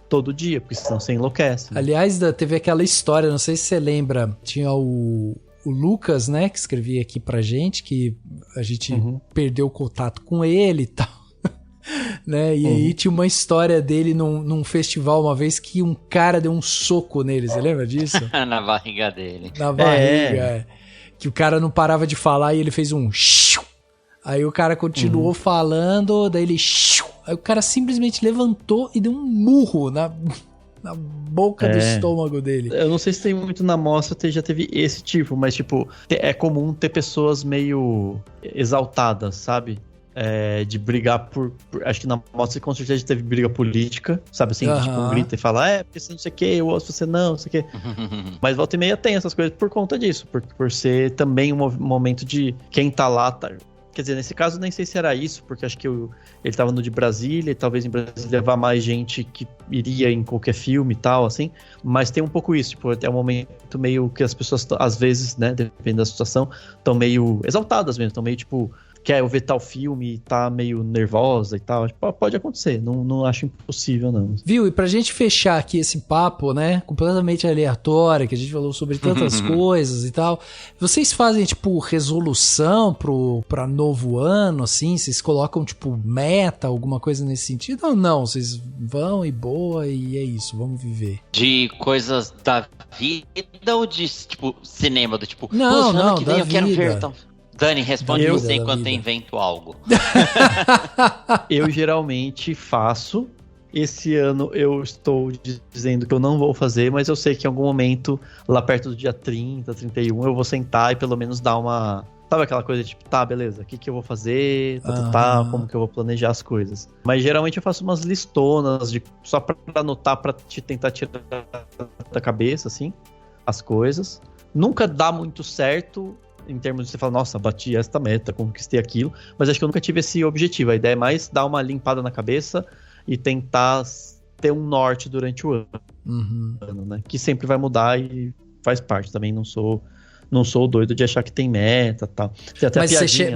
todo dia, porque senão você enlouquece. Né? Aliás, teve aquela história, não sei se você lembra, tinha o Lucas, né, que escrevia aqui pra gente, que a gente perdeu o contato com ele e tal, né, e aí tinha uma história dele num festival uma vez que um cara deu um soco nele, você lembra disso? Na barriga dele. Na barriga, que o cara não parava de falar e ele fez um shiu. Aí o cara continuou falando, daí ele shiu. Aí o cara simplesmente levantou e deu um murro na boca do estômago dele. Eu não sei se tem muito na mostra, já teve esse tipo, mas tipo, é comum ter pessoas meio exaltadas, sabe? De brigar acho que na mostra com certeza teve briga política, sabe assim? Tipo, um grita e fala, porque você não sei o que, eu ouço você não sei o que. Mas volta e meia tem essas coisas por conta disso, por ser também um momento de quem tá lá, quer dizer, nesse caso nem sei se era isso, porque acho que ele tava no de Brasília, e talvez em Brasília levar mais gente que iria em qualquer filme e tal, assim, mas tem um pouco isso, tipo, é um momento meio que as pessoas, às vezes, né, dependendo da situação, estão meio exaltadas mesmo, estão meio, tipo, quer ver tal filme e tá meio nervosa e tal, pode acontecer, não acho impossível, não. Viu, e pra gente fechar aqui esse papo, né, completamente aleatório, que a gente falou sobre tantas coisas e tal, vocês fazem, tipo, resolução pra novo ano, assim, vocês colocam, tipo, meta, alguma coisa nesse sentido, ou não? Vocês vão e boa e é isso, vamos viver. De coisas da vida ou de, tipo, cinema, do tipo, não, ano que vem da eu quero vida. ver, então... Dani, responde você enquanto eu invento algo. Eu geralmente faço. Esse ano eu estou dizendo que eu não vou fazer, mas eu sei que em algum momento, lá perto do dia 30, 31, eu vou sentar e pelo menos dar uma... Sabe aquela coisa tipo, tá, beleza, o que eu vou fazer, como que eu vou planejar as coisas. Mas geralmente eu faço umas listonas só pra anotar, pra tentar tirar da cabeça, assim, as coisas. Nunca dá muito certo... em termos de você falar, nossa, bati esta meta, conquistei aquilo, mas acho que eu nunca tive esse objetivo. A ideia é mais dar uma limpada na cabeça e tentar ter um norte durante o ano, né? Que sempre vai mudar e faz parte. Também não sou o doido de achar que tem meta e tal. Tem até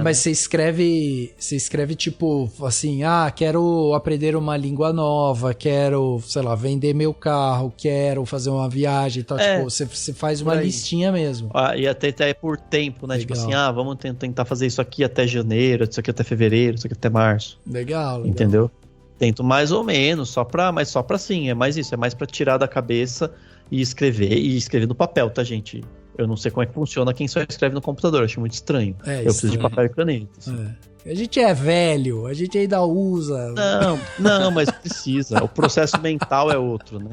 mas você escreve tipo assim, quero aprender uma língua nova, quero, sei lá, vender meu carro, quero fazer uma viagem e tal. Tipo, você faz uma listinha mesmo. E até por tempo, né? Legal. Tipo assim, vamos tentar fazer isso aqui até janeiro, isso aqui até fevereiro, isso aqui até março. Legal. Entendeu? Tento mais ou menos, mas só pra sim, é mais isso, é mais pra tirar da cabeça e escrever no papel, tá, gente? Eu não sei como é que funciona quem só escreve no computador, acho muito estranho. Eu preciso de papel e caneta. Assim. A gente é velho, a gente ainda usa. Não, mas precisa. O processo mental é outro, né?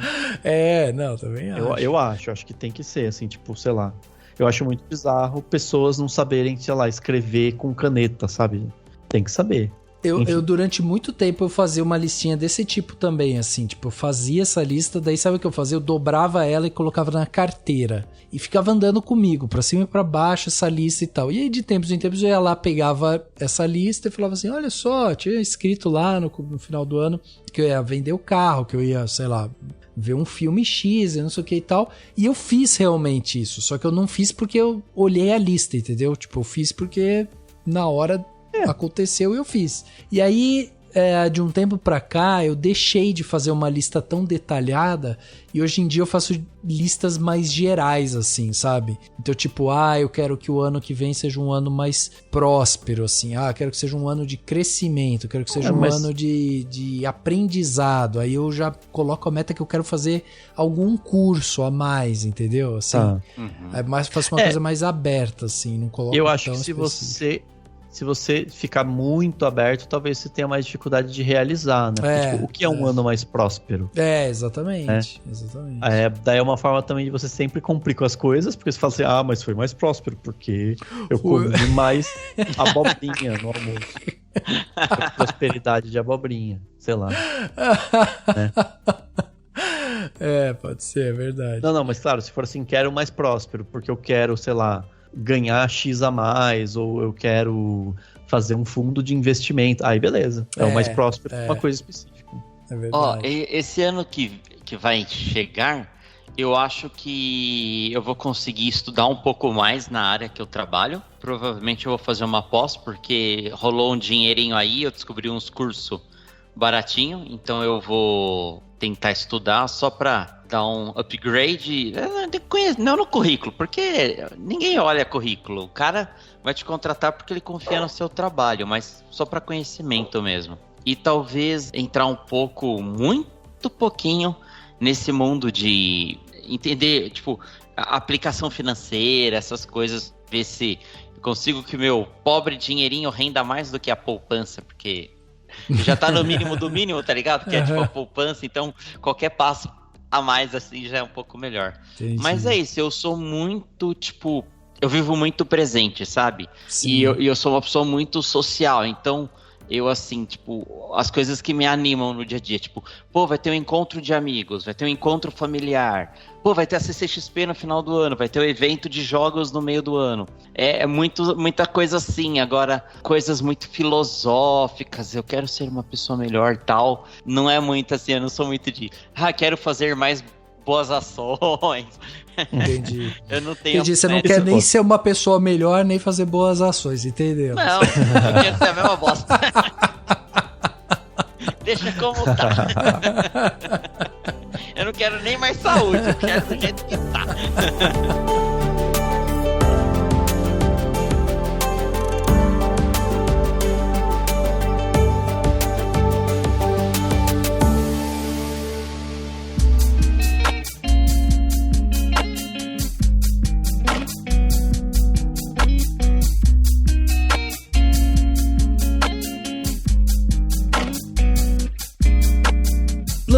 Também acho. Eu acho que tem que ser, assim, tipo, sei lá. Eu acho muito bizarro pessoas não saberem, sei lá, escrever com caneta, sabe? Tem que saber. Eu durante muito tempo eu fazia uma listinha desse tipo também, assim, tipo, eu fazia essa lista, daí sabe o que eu fazia? Eu dobrava ela e colocava na carteira e ficava andando comigo, pra cima e pra baixo, essa lista e tal. E aí de tempos em tempos eu ia lá, pegava essa lista e falava assim, olha só, tinha escrito lá no final do ano que eu ia vender o carro, que eu ia, sei lá, ver um filme X e não sei o que e tal, e eu fiz realmente isso, só que eu não fiz porque eu olhei a lista, entendeu? Tipo, eu fiz porque na hora aconteceu e eu fiz. E aí, de um tempo pra cá, eu deixei de fazer uma lista tão detalhada e hoje em dia eu faço listas mais gerais, assim, sabe? Então, tipo, eu quero que o ano que vem seja um ano mais próspero, assim. Quero que seja um ano de crescimento, quero que seja um ano de aprendizado. Aí eu já coloco a meta que eu quero fazer algum curso a mais, entendeu? Assim, faço uma coisa mais aberta, assim, não coloco. Eu acho que se você ficar muito aberto, talvez você tenha mais dificuldade de realizar, né? Porque, tipo, o que é um ano mais próspero? Exatamente. Daí é uma forma também de você sempre complicar as coisas, porque você fala assim, mas foi mais próspero, porque eu comi mais abobrinha no almoço. Prosperidade de abobrinha, sei lá. Né? Pode ser, é verdade. Não, mas claro, se for assim, quero mais próspero, porque eu quero, sei lá, ganhar X a mais, ou eu quero fazer um fundo de investimento. Aí beleza, é o mais próspero, uma coisa específica. É verdade. Esse ano que vai chegar, eu acho que eu vou conseguir estudar um pouco mais na área que eu trabalho. Provavelmente eu vou fazer uma pós, porque rolou um dinheirinho aí, eu descobri uns cursos baratinho, então eu vou tentar estudar só pra dar um upgrade, não no currículo, porque ninguém olha currículo, o cara vai te contratar porque ele confia no seu trabalho, mas só pra conhecimento mesmo. E talvez entrar um pouco, muito pouquinho, nesse mundo de entender, tipo, a aplicação financeira, essas coisas, ver se eu consigo que o meu pobre dinheirinho renda mais do que a poupança, porque já tá no mínimo do mínimo, tá ligado? Que é tipo a poupança, então qualquer passo a mais assim já é um pouco melhor. Entendi. Mas é isso, eu sou muito, tipo, eu vivo muito presente, sabe? Sim. E eu sou uma pessoa muito social, então eu, assim, tipo, as coisas que me animam no dia a dia, tipo, vai ter um encontro de amigos, vai ter um encontro familiar, vai ter a CCXP no final do ano, vai ter um evento de jogos no meio do ano. É muita coisa assim. Agora, coisas muito filosóficas, eu quero ser uma pessoa melhor e tal, não é muito assim, eu não sou muito de, quero fazer mais boas ações. Entendi. Eu não tenho. Entendi, você não quer nem ser uma pessoa melhor, nem fazer boas ações, entendeu? Não, eu quero ser a mesma bosta. Deixa como tá. Eu não quero nem mais saúde, eu quero do jeito que tá.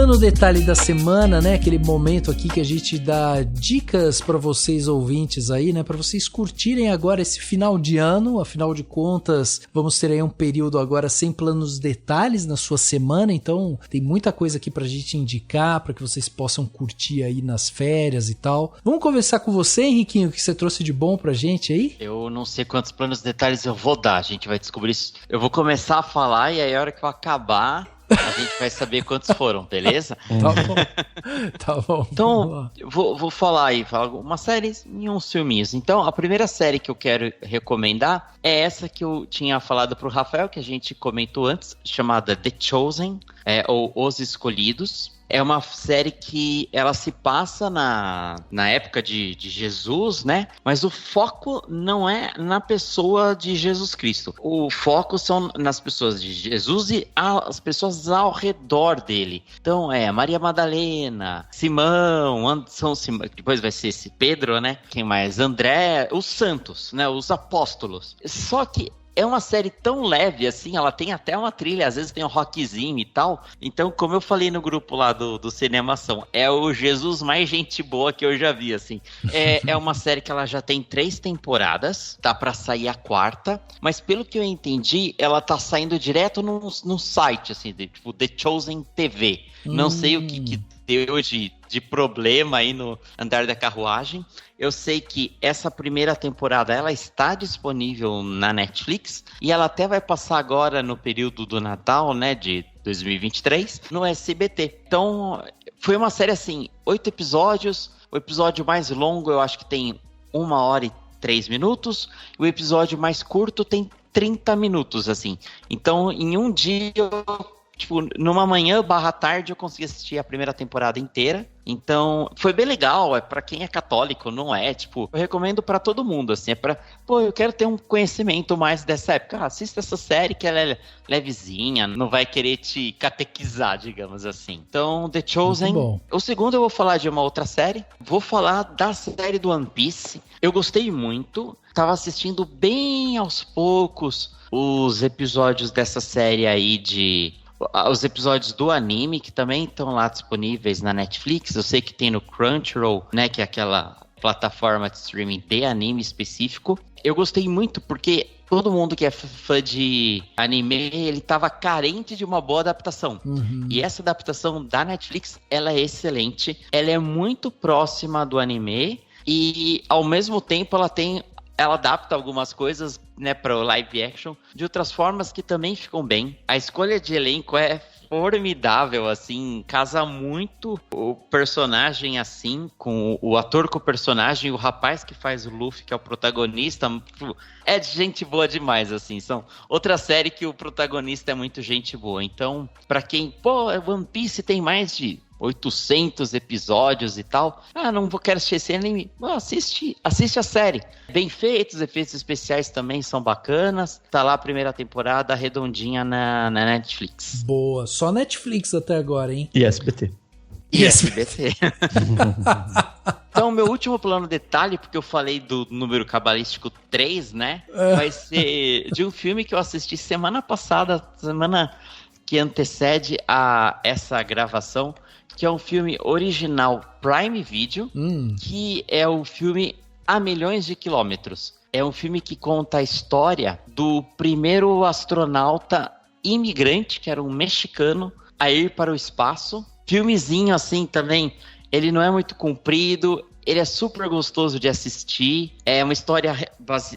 No detalhe da semana, né, aquele momento aqui que a gente dá dicas para vocês ouvintes aí, né, para vocês curtirem agora esse final de ano. Afinal de contas, vamos ter aí um período agora sem planos detalhes na sua semana, então tem muita coisa aqui pra gente indicar, para que vocês possam curtir aí nas férias e tal. Vamos conversar com você, Henriquinho, o que você trouxe de bom pra gente aí? Eu não sei quantos planos detalhes eu vou dar, a gente vai descobrir isso. Eu vou começar a falar e aí a hora que eu acabar, A gente vai saber quantos foram, beleza? Tá bom. Então, vou falar umas séries e uns filminhos. Então, a primeira série que eu quero recomendar é essa que eu tinha falado pro Rafael, que a gente comentou antes, chamada The Chosen, ou Os Escolhidos. É uma série que ela se passa na época de Jesus, né? Mas o foco não é na pessoa de Jesus Cristo. O foco são nas pessoas de Jesus e as pessoas ao redor dele. Então Maria Madalena, Simão, depois vai ser esse Pedro, né? Quem mais? André, os santos, né? Os apóstolos. Só que é uma série tão leve, assim, ela tem até uma trilha, às vezes tem um rockzinho e tal. Então, como eu falei no grupo lá do Cinemação, é o Jesus mais gente boa que eu já vi, assim. É uma série que ela já tem 3 temporadas, tá pra sair a 4ª, mas pelo que eu entendi, ela tá saindo direto no site, assim, tipo The Chosen TV. Não sei o que deu de problema aí no andar da carruagem. Eu sei que essa primeira temporada ela está disponível na Netflix e ela até vai passar agora no período do Natal, né, de 2023, no SBT. Então, foi uma série assim, 8 episódios. O episódio mais longo eu acho que tem 1 hora e 3 minutos. O episódio mais curto tem 30 minutos, assim. Então, em um dia numa manhã / tarde eu consegui assistir a primeira temporada inteira. Então, foi bem legal, pra quem é católico, não é, eu recomendo pra todo mundo, assim, eu quero ter um conhecimento mais dessa época, assista essa série que ela é levezinha, não vai querer te catequizar, digamos assim. Então, The Chosen. O segundo eu vou falar de uma outra série, vou falar da série do One Piece. Eu gostei muito, tava assistindo bem aos poucos os episódios dessa série aí os episódios do anime, que também estão lá disponíveis na Netflix. Eu sei que tem no Crunchyroll, né, que é aquela plataforma de streaming de anime específico. Eu gostei muito porque todo mundo que é fã de anime, ele tava carente de uma boa adaptação. E essa adaptação da Netflix, ela é excelente. Ela é muito próxima do anime e, ao mesmo tempo, ela adapta algumas coisas, né, para o live action de outras formas que também ficam bem. A escolha de elenco é formidável, assim, casa muito o personagem, assim, com o ator com o personagem, o rapaz que faz o Luffy, que é o protagonista, é de gente boa demais, assim. São outra série que o protagonista é muito gente boa. Então, pra quem, One Piece tem mais de 800 episódios e tal. Quero assistir esse anime. Assiste a série. Bem feito, os efeitos especiais também são bacanas. Tá lá a primeira temporada redondinha na Netflix. Boa, só Netflix até agora, hein? E SBT. E SBT. Então, meu último plano detalhe, porque eu falei do número cabalístico 3, né? Vai ser de um filme que eu assisti semana passada, semana que antecede a essa gravação, que é um filme original Prime Video, que é o filme A Milhões de Quilômetros. É um filme que conta a história do primeiro astronauta imigrante, que era um mexicano, a ir para o espaço. Filmezinho assim também, ele não é muito comprido, ele é super gostoso de assistir, é uma história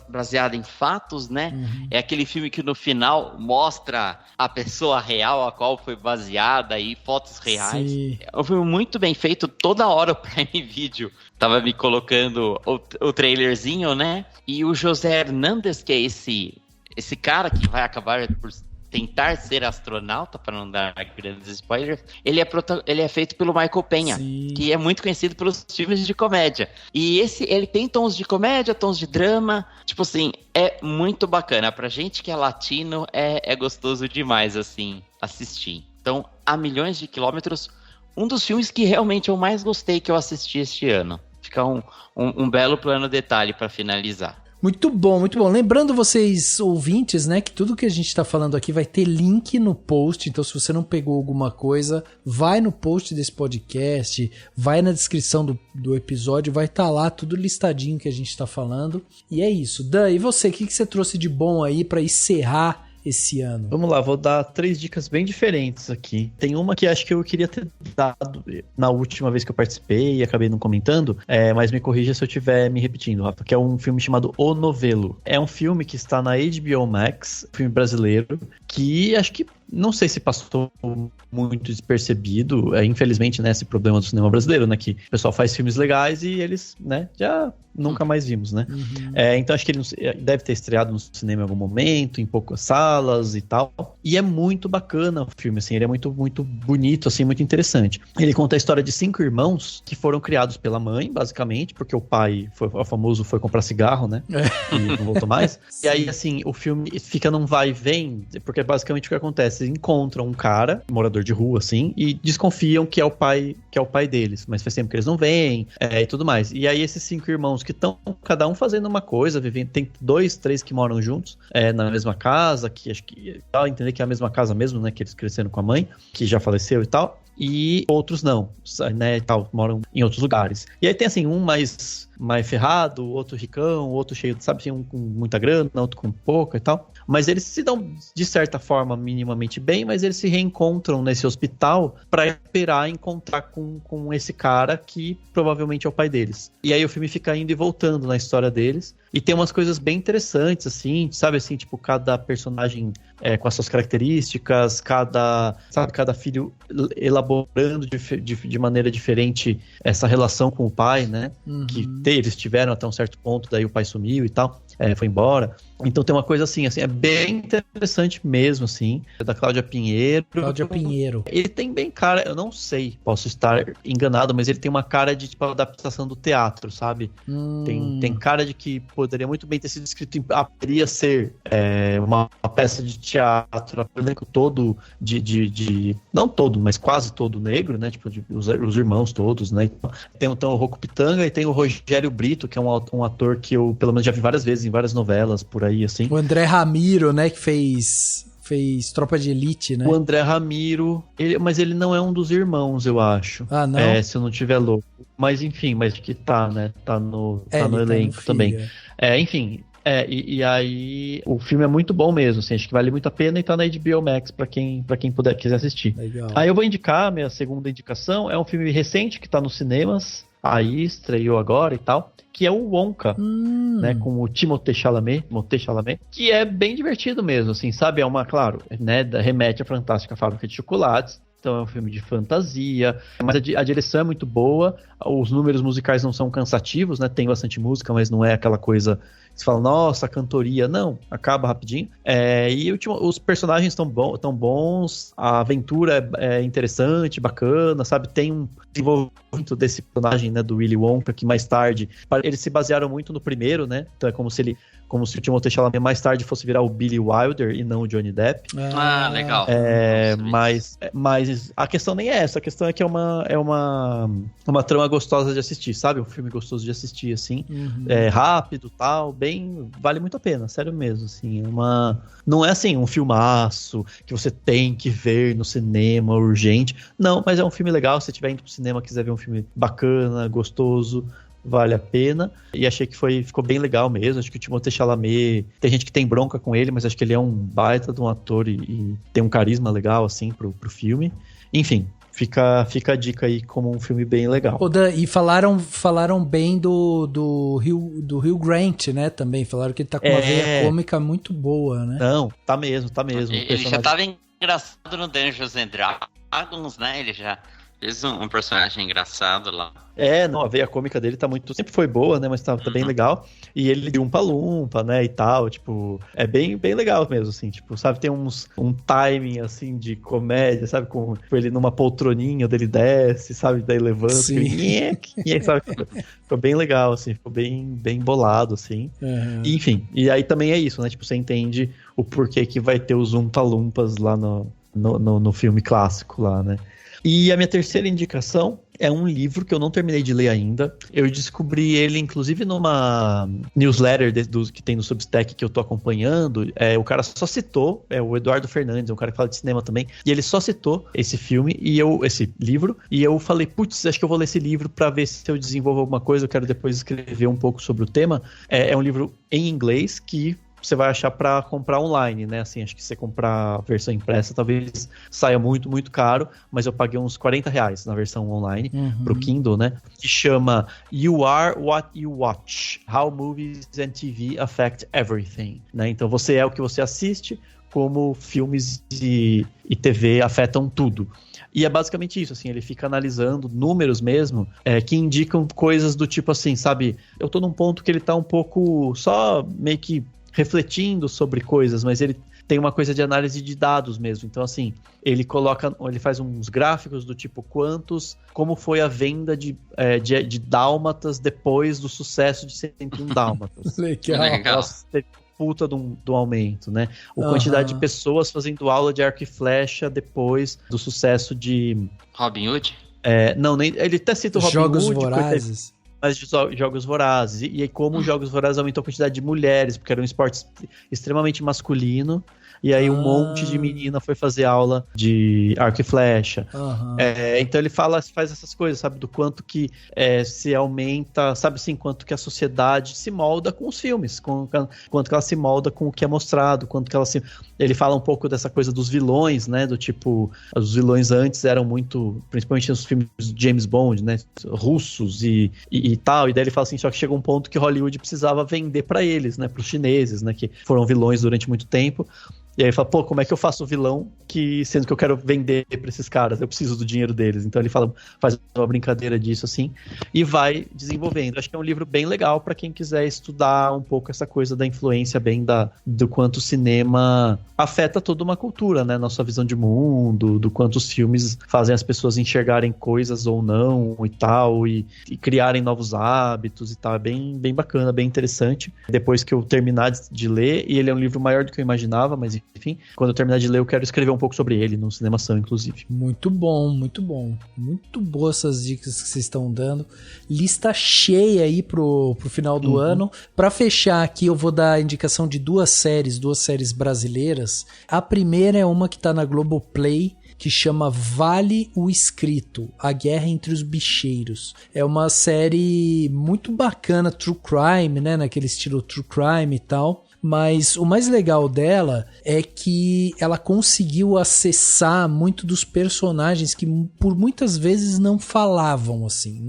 baseada em fatos, né? É aquele filme que no final mostra a pessoa real a qual foi baseada e fotos reais. Sim. É um filme muito bem feito, toda hora o Prime Video tava me colocando o trailerzinho, né? E o José Hernandes, que é esse cara que vai acabar por tentar ser astronauta, para não dar grandes spoilers, ele é feito pelo Michael Peña, sim, que é muito conhecido pelos filmes de comédia. E ele tem tons de comédia, tons de drama, tipo assim, é muito bacana. Pra gente que é latino, é gostoso demais, assim, assistir. Então, A Milhões de Quilômetros, um dos filmes que realmente eu mais gostei que eu assisti este ano. Fica um belo plano detalhe para finalizar. Muito bom, muito bom. Lembrando vocês, ouvintes, né, que tudo que a gente tá falando aqui vai ter link no post, então se você não pegou alguma coisa, vai no post desse podcast, vai na descrição do episódio, vai estar lá tudo listadinho que a gente tá falando. E é isso. Dan, e você, o que você trouxe de bom aí pra encerrar esse ano? Vamos lá, vou dar 3 dicas bem diferentes aqui. Tem uma que acho que eu queria ter dado na última vez que eu participei e acabei não comentando, mas me corrija se eu estiver me repetindo, Rafa, que é um filme chamado O Novelo. É um filme que está na HBO Max, filme brasileiro, que acho que não sei se passou muito despercebido, infelizmente, né, esse problema do cinema brasileiro, né, que o pessoal faz filmes legais e eles, né, já nunca mais vimos, né. Então acho que ele deve ter estreado no cinema em algum momento, em poucas salas e tal, e é muito bacana o filme, assim, ele é muito, muito bonito, assim, muito interessante. Ele conta a história de 5 irmãos que foram criados pela mãe, basicamente, porque o pai, o famoso, foi comprar cigarro, né, e não voltou mais. E aí, assim, o filme fica num vai e vem, porque basicamente o que acontece, eles encontram um cara, morador de rua, assim, e desconfiam que é o pai deles, mas faz tempo que eles não veem, e tudo mais. E aí esses 5 irmãos que estão cada um fazendo uma coisa, vivendo, tem 2, 3 que moram juntos, na mesma casa, que acho que dá a entender que é a mesma casa mesmo, né, que eles cresceram com a mãe, que já faleceu e tal, e outros não, né, tal, moram em outros lugares. E aí tem assim, um mais ferrado, outro ricão, outro cheio, sabe, assim, um com muita grana, outro com pouca e tal. Mas eles se dão, de certa forma, minimamente bem, mas eles se reencontram nesse hospital para esperar encontrar com esse cara que provavelmente é o pai deles. E aí o filme fica indo e voltando na história deles. E tem umas coisas bem interessantes, assim, sabe, assim, tipo, cada personagem com as suas características, cada filho elaborando de maneira diferente essa relação com o pai, né? Que eles tiveram até um certo ponto, daí o pai sumiu e tal, foi embora. Então tem uma coisa assim, é bem interessante mesmo, assim. É da Cláudia Pinheiro. Ele tem bem cara, eu não sei, posso estar enganado, mas ele tem uma cara de, tipo, adaptação do teatro, sabe? Tem cara de que poderia muito bem ter sido escrito, poderia ser uma peça de teatro, o elenco todo não todo, mas quase todo negro, né? Tipo, os irmãos todos, né? Tem então o Rocco Pitanga e tem o Rogério Brito, que é um ator que eu, pelo menos, já vi várias vezes em várias novelas, por aí, assim. O André Ramiro, né, que fez Tropa de Elite, né? O André Ramiro, mas ele não é um dos irmãos, eu acho. Ah, não? Se eu não tiver louco. Mas enfim, mas que tá, né? Tá no elenco também. Enfim. E aí o filme é muito bom mesmo, assim, acho que vale muito a pena e tá na HBO Max pra quem quiser assistir. Legal. Aí eu vou indicar, minha segunda indicação, é um filme recente que tá nos cinemas, aí estreou agora e tal, que é o Wonka, né, com o Timothée Chalamet, que é bem divertido mesmo, assim, sabe, claro, né, remete à Fantástica Fábrica de Chocolates. Então é um filme de fantasia, mas a direção é muito boa, os números musicais não são cansativos, né? Tem bastante música, mas não é aquela coisa que você fala, nossa, cantoria. Não, acaba rapidinho. E os personagens estão bons, a aventura é interessante, bacana, sabe? Tem um desenvolvimento desse personagem, né, do Willy Wonka, que mais tarde, eles se basearam muito no primeiro, né? Então é como se o Timothée Chalamet mais tarde fosse virar o Billy Wilder e não o Johnny Depp. Legal. Mas a questão nem é essa, a questão é que é uma trama gostosa de assistir, sabe? Um filme gostoso de assistir, assim. Rápido, tal, vale muito a pena, sério mesmo, assim. Não é assim, um filmaço que você tem que ver no cinema, urgente. Não, mas é um filme legal, se você estiver indo pro cinema, quiser ver um filme bacana, gostoso, vale a pena, e achei que ficou bem legal mesmo. Acho que o Timothée Chalamet, tem gente que tem bronca com ele, mas acho que ele é um baita de um ator e tem um carisma legal, assim, pro filme. Enfim, fica a dica aí como um filme bem legal. E falaram bem do Hugh Grant, né, também, falaram que ele tá com uma veia cômica muito boa, né? Não, tá mesmo. Ele já tava engraçado no Dungeons and Dragons, né, ele já fez um personagem engraçado lá. A veia cômica dele sempre foi boa, né, mas tá bem legal. E ele de umpa-lumpa, né, e tal, tipo, é bem, bem legal mesmo, assim, tipo, sabe, tem um timing, assim, de comédia, sabe, com ele numa poltroninha, dele desce, sabe, daí levanta, sabe, ficou bem legal, assim, ficou bem, bem bolado, assim. E, enfim, e aí também é isso, né, tipo, você entende o porquê que vai ter os umpa-lumpas lá no filme clássico lá, né. E a minha terceira indicação é um livro que eu não terminei de ler ainda. Eu descobri ele, inclusive, numa newsletter que tem no Substack que eu tô acompanhando. O cara só citou, o Eduardo Fernandes, um cara que fala de cinema também, e ele só citou esse livro, e eu falei, putz, acho que eu vou ler esse livro pra ver se eu desenvolvo alguma coisa, eu quero depois escrever um pouco sobre o tema. É um livro em inglês que você vai achar para comprar online, né? Assim, acho que se você comprar a versão impressa, talvez saia muito, muito caro, mas eu paguei uns R$40 na versão online pro Kindle, né? Que chama You Are What You Watch, How Movies and TV Affect Everything, né? Então você é o que você assiste, como filmes e TV afetam tudo. E é basicamente isso, assim, ele fica analisando números mesmo, que indicam coisas do tipo assim, sabe? Eu tô num ponto que ele tá um pouco só meio que refletindo sobre coisas, mas ele tem uma coisa de análise de dados mesmo. Então, assim, ele faz uns gráficos do tipo como foi a venda de dálmatas depois do sucesso de 101 Dálmatas. Legal. Puta de um aumento, né? A quantidade de pessoas fazendo aula de arco e flecha depois do sucesso de... Robin Hood? Não, ele até cita o Robin Jogos Hood. Vorazes. Mas de Jogos Vorazes. E aí como os Jogos Vorazes aumentou a quantidade de mulheres, porque era um esporte extremamente masculino. E aí um monte de menina foi fazer aula de arco e flecha. Então ele faz essas coisas, sabe? Do quanto que se aumenta, sabe assim, quanto que a sociedade se molda com os filmes, quanto que ela se molda com o que é mostrado, quanto que ela se... Ele fala um pouco dessa coisa dos vilões, né? Do tipo, os vilões antes eram muito, principalmente nos filmes de James Bond, né? Russos e tal. E daí ele fala assim, só que chegou um ponto que Hollywood precisava vender pra eles, né? Pros chineses, né? Que foram vilões durante muito tempo. E aí ele fala, pô, como é que eu faço vilão sendo que eu quero vender pra esses caras? Eu preciso do dinheiro deles. Então ele faz uma brincadeira disso, assim, e vai desenvolvendo. Acho que é um livro bem legal pra quem quiser estudar um pouco essa coisa da influência do quanto o cinema afeta toda uma cultura, né? Nossa visão de mundo, do quanto os filmes fazem as pessoas enxergarem coisas ou não e tal, e criarem novos hábitos e tal. É bem, bem bacana, bem interessante. Depois que eu terminar de ler, e ele é um livro maior do que eu imaginava, mas enfim, quando eu terminar de ler, eu quero escrever um pouco sobre ele no Cinemação, inclusive. Muito bom, muito bom. Muito boas essas dicas que vocês estão dando. Lista cheia aí pro final do ano. Pra fechar aqui, eu vou dar a indicação de duas séries brasileiras. A primeira é uma que tá na Globoplay, que chama Vale o Escrito, A Guerra entre os Bicheiros. É uma série muito bacana, true crime, né? Naquele estilo true crime e tal. Mas o mais legal dela é que ela conseguiu acessar muito dos personagens que por muitas vezes não falavam, assim,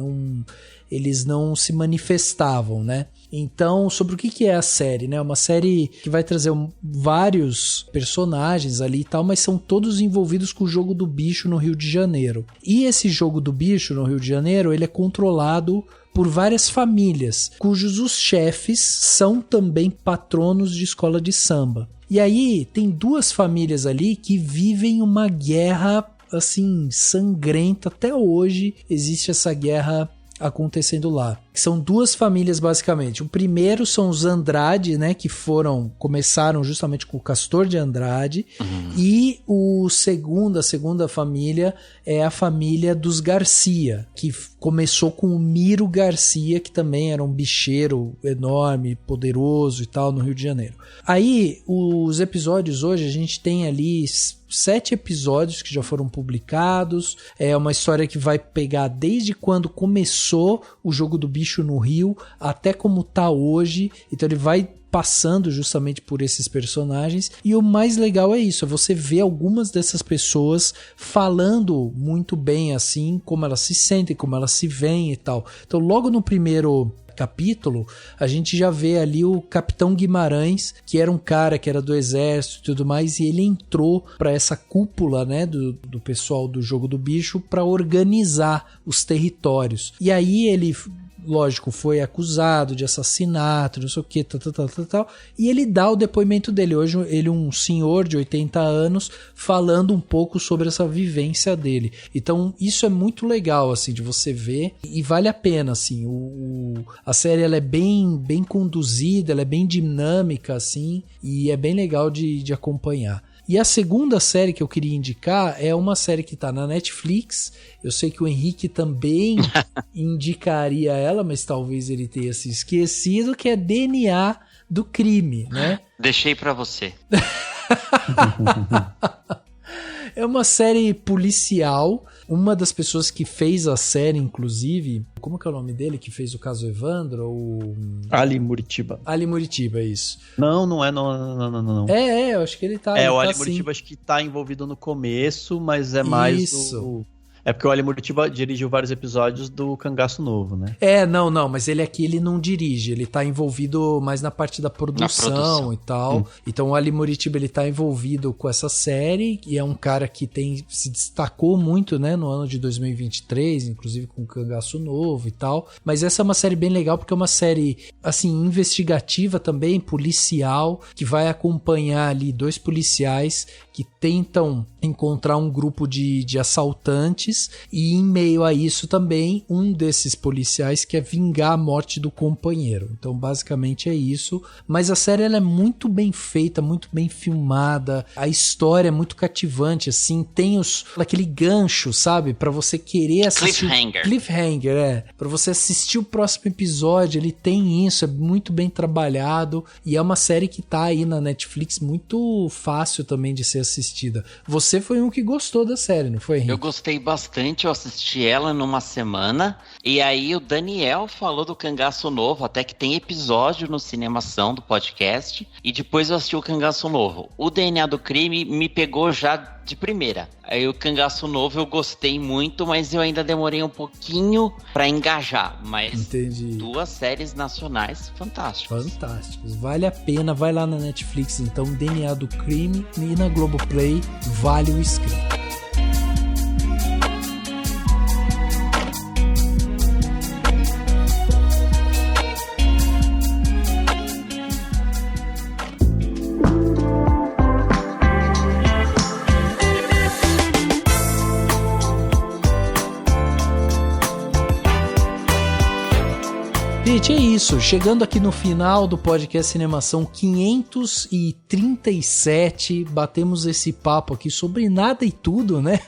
eles não se manifestavam, né? Então, sobre o que é a série, né? Uma série que vai trazer vários personagens ali e tal, mas são todos envolvidos com o jogo do bicho no Rio de Janeiro. E esse jogo do bicho no Rio de Janeiro, ele é controlado por várias famílias, cujos os chefes são também patronos de escola de samba. E aí tem duas famílias ali que vivem uma guerra assim sangrenta. Até hoje existe essa guerra acontecendo lá. São duas famílias basicamente. O primeiro são os Andrade, né, que começaram justamente com o Castor de Andrade, e a segunda família é a família dos Garcia, que começou com o Miro Garcia, que também era um bicheiro enorme, poderoso e tal, no Rio de Janeiro. Aí, os episódios hoje, a gente tem ali 7 episódios que já foram publicados. É uma história que vai pegar desde quando começou o jogo do bicho no Rio até como tá hoje. Então ele vai passando justamente por esses personagens, e o mais legal é isso, é você ver algumas dessas pessoas falando muito bem assim, como elas se sentem, como elas se veem e tal. Então logo no primeiro capítulo, a gente já vê ali o Capitão Guimarães, que era um cara que era do exército e tudo mais, e ele entrou para essa cúpula, né, do pessoal do jogo do bicho para organizar os territórios. E aí ele, lógico, foi acusado de assassinato, não sei o que, tal. E ele dá o depoimento dele. Hoje ele é um senhor de 80 anos falando um pouco sobre essa vivência dele. Então isso é muito legal, assim, de você ver, e vale a pena, assim. A série ela é bem conduzida, ela é bem dinâmica, assim, e é bem legal de acompanhar. E a segunda série que eu queria indicar é uma série que tá na Netflix. Eu sei que o Henrique também indicaria ela, mas talvez ele tenha se esquecido, que é DNA do Crime, né? Deixei pra você. É uma série policial. Uma das pessoas que fez a série, inclusive, como que é o nome dele que fez o caso Evandro? Ali Muritiba. Ali Muritiba, isso. Não é, não. Eu acho que ele tá. O Ali Muritiba acho que tá envolvido no começo, mas é mais isso. É porque o Ali Muritiba dirigiu vários episódios do Cangaço Novo, né? Não, mas ele aqui ele não dirige, ele tá envolvido mais na parte da produção e tal. Então o Ali Muritiba ele tá envolvido com essa série e é um cara que se destacou muito, né, no ano de 2023, inclusive com o Cangaço Novo e tal. Mas essa é uma série bem legal porque é uma série, assim, investigativa também, policial, que vai acompanhar ali 2 policiais que tentam encontrar um grupo de assaltantes e em meio a isso também um desses policiais quer vingar a morte do companheiro. Então basicamente é isso, mas a série ela é muito bem feita, muito bem filmada, a história é muito cativante, assim, tem aquele gancho, sabe, pra você querer assistir. Cliffhanger, pra você assistir o próximo episódio, ele tem isso, é muito bem trabalhado e é uma série que tá aí na Netflix muito fácil também de ser assistida. Você foi um que gostou da série, não foi, Henrique? Eu gostei bastante, eu assisti ela numa semana, e aí o Daniel falou do Cangaço Novo, até que tem episódio no Cinemação do podcast, e depois eu assisti o Cangaço Novo. O DNA do Crime me pegou já de primeira. Aí o Cangaço Novo eu gostei muito, mas eu ainda demorei um pouquinho pra engajar. Mas Entendi. 2 séries nacionais fantásticas. Vale a pena, vai lá na Netflix, então, DNA do Crime, e na Globoplay, vale o inscrito. Gente, é isso. Chegando aqui no final do podcast Cinemação 537, batemos esse papo aqui sobre nada e tudo, né?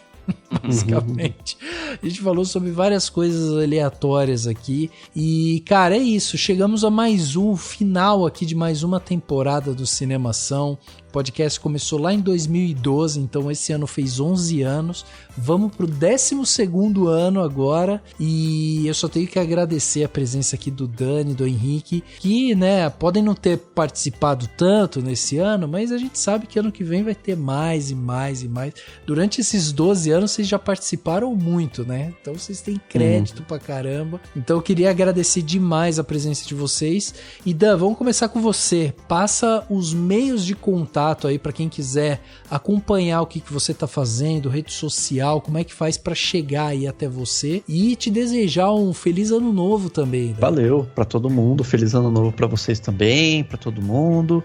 Basicamente. A gente falou sobre várias coisas aleatórias aqui. E, cara, é isso. Chegamos a mais um final aqui de mais uma temporada do Cinemação. O podcast começou lá em 2012, então esse ano fez 11 anos. Vamos pro 12º ano agora. E eu só tenho que agradecer a presença aqui do Dani, do Henrique, que, né, podem não ter participado tanto nesse ano, mas a gente sabe que ano que vem vai ter mais e mais e mais. Durante esses 12 anos vocês já participaram muito, né? Então vocês têm crédito pra caramba. Então eu queria agradecer demais a presença de vocês. E Dan, vamos começar com você. Passa os meios de contato aí para quem quiser acompanhar o que você tá fazendo, rede social, como é que faz para chegar aí até você e te desejar um feliz ano novo também. Dan. Valeu para todo mundo, feliz ano novo para vocês também, para todo mundo.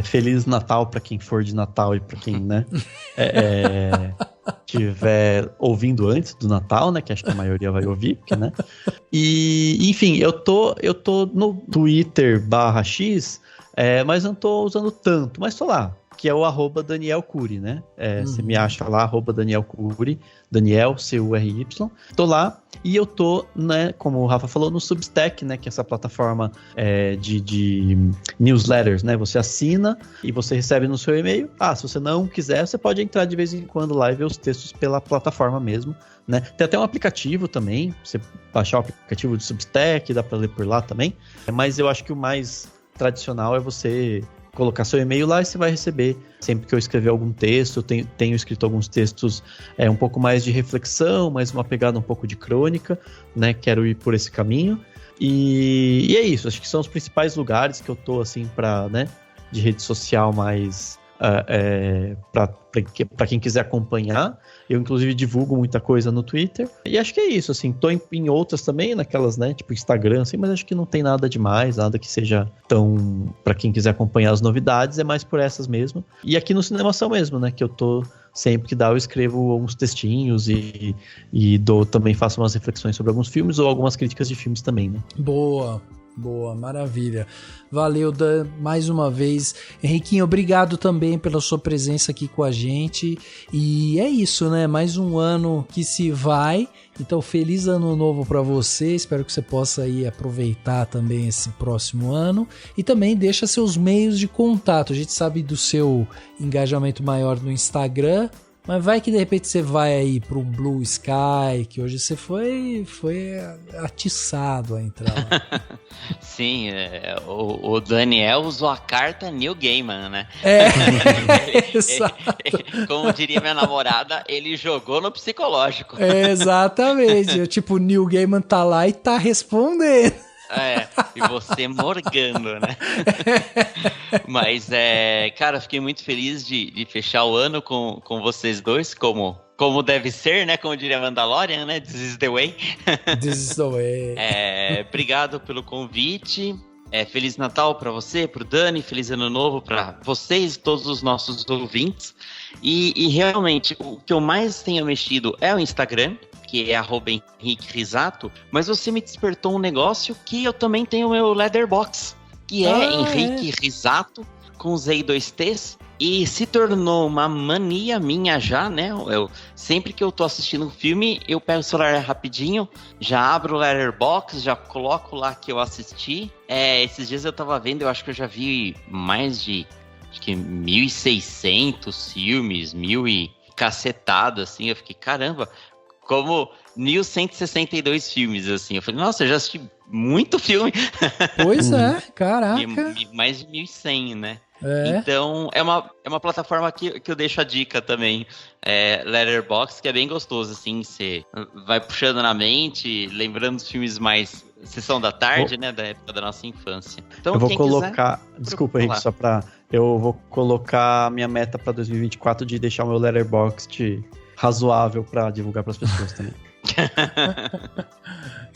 Feliz Natal para quem for de Natal e para quem, né, estiver ouvindo antes do Natal, né, que acho que a maioria vai ouvir, porque, né. E, enfim, eu tô no Twitter/X, mas não tô usando tanto, mas tô lá, que é o @Daniel Cury, né? Você me acha lá, @Daniel Cury, Daniel, Cury. Tô lá e eu tô, né, como o Rafa falou, no Substack, né, que é essa plataforma de newsletters, né? Você assina e você recebe no seu e-mail. Se você não quiser, você pode entrar de vez em quando lá e ver os textos pela plataforma mesmo, né? Tem até um aplicativo também, você baixar o aplicativo do Substack, dá pra ler por lá também. Mas eu acho que o mais tradicional é você colocar seu e-mail lá e você vai receber sempre que eu escrever algum texto. Eu tenho escrito alguns textos um pouco mais de reflexão, mais uma pegada um pouco de crônica, né? Quero ir por esse caminho. E é isso, acho que são os principais lugares que eu tô, assim, né, de rede social mais para quem quiser acompanhar. Eu, inclusive, divulgo muita coisa no Twitter. E acho que é isso, assim. Tô em outras também, naquelas, né, tipo Instagram, assim, mas acho que não tem nada demais, nada que seja tão... Para quem quiser acompanhar as novidades, é mais por essas mesmo. E aqui no Cinemação mesmo, né, que eu tô... Sempre que dá, eu escrevo uns textinhos e também faço umas reflexões sobre alguns filmes ou algumas críticas de filmes também, né? Boa, maravilha. Valeu, Dan, mais uma vez. Henriquinho, obrigado também pela sua presença aqui com a gente. E é isso, né? Mais um ano que se vai. Então, feliz ano novo para você. Espero que você possa aí aproveitar também esse próximo ano. E também deixa seus meios de contato. A gente sabe do seu engajamento maior no Instagram. Mas vai que de repente você vai aí pro Blue Sky, que hoje você foi atiçado a entrar lá. Sim, o Daniel usou a carta Neil Gaiman, né? Exato. Como diria minha namorada, ele jogou no psicológico. Exatamente. O Neil Gaiman tá lá e tá respondendo. E você morgando, né? Mas, cara, fiquei muito feliz de fechar o ano com vocês dois, como deve ser, né? Como diria Mandalorian, né? This is the way. This is the way. Obrigado pelo convite. Feliz Natal pra você, pro Dani, feliz Ano Novo pra vocês e todos os nossos ouvintes. E realmente, o que eu mais tenho mexido é o Instagram, que é @HenriqueRisato, mas você me despertou um negócio que eu também tenho o meu Letterboxd, que é Henrique Risato, com Z e 2 T's, e se tornou uma mania minha já, né? Sempre que eu tô assistindo um filme, eu pego o celular rapidinho, já abro o Letterboxd, já coloco lá que eu assisti. Esses dias eu tava vendo, eu acho que eu já vi mais de 1.600 filmes, 1.000 e cacetado, assim, eu fiquei, caramba, como 1.162 filmes, assim. Eu falei, nossa, eu já assisti muito filme. Pois é, caraca. Mais de 1.100, né? Então, é uma plataforma que eu deixo a dica também. Letterboxd, que é bem gostoso, assim. Você vai puxando na mente, lembrando os filmes mais Sessão da Tarde, né? Da época da nossa infância. Então, eu vou colocar... Desculpa, Henrique, só pra... Eu vou colocar minha meta pra 2024 de deixar o meu Letterboxd razoável pra divulgar pras pessoas também.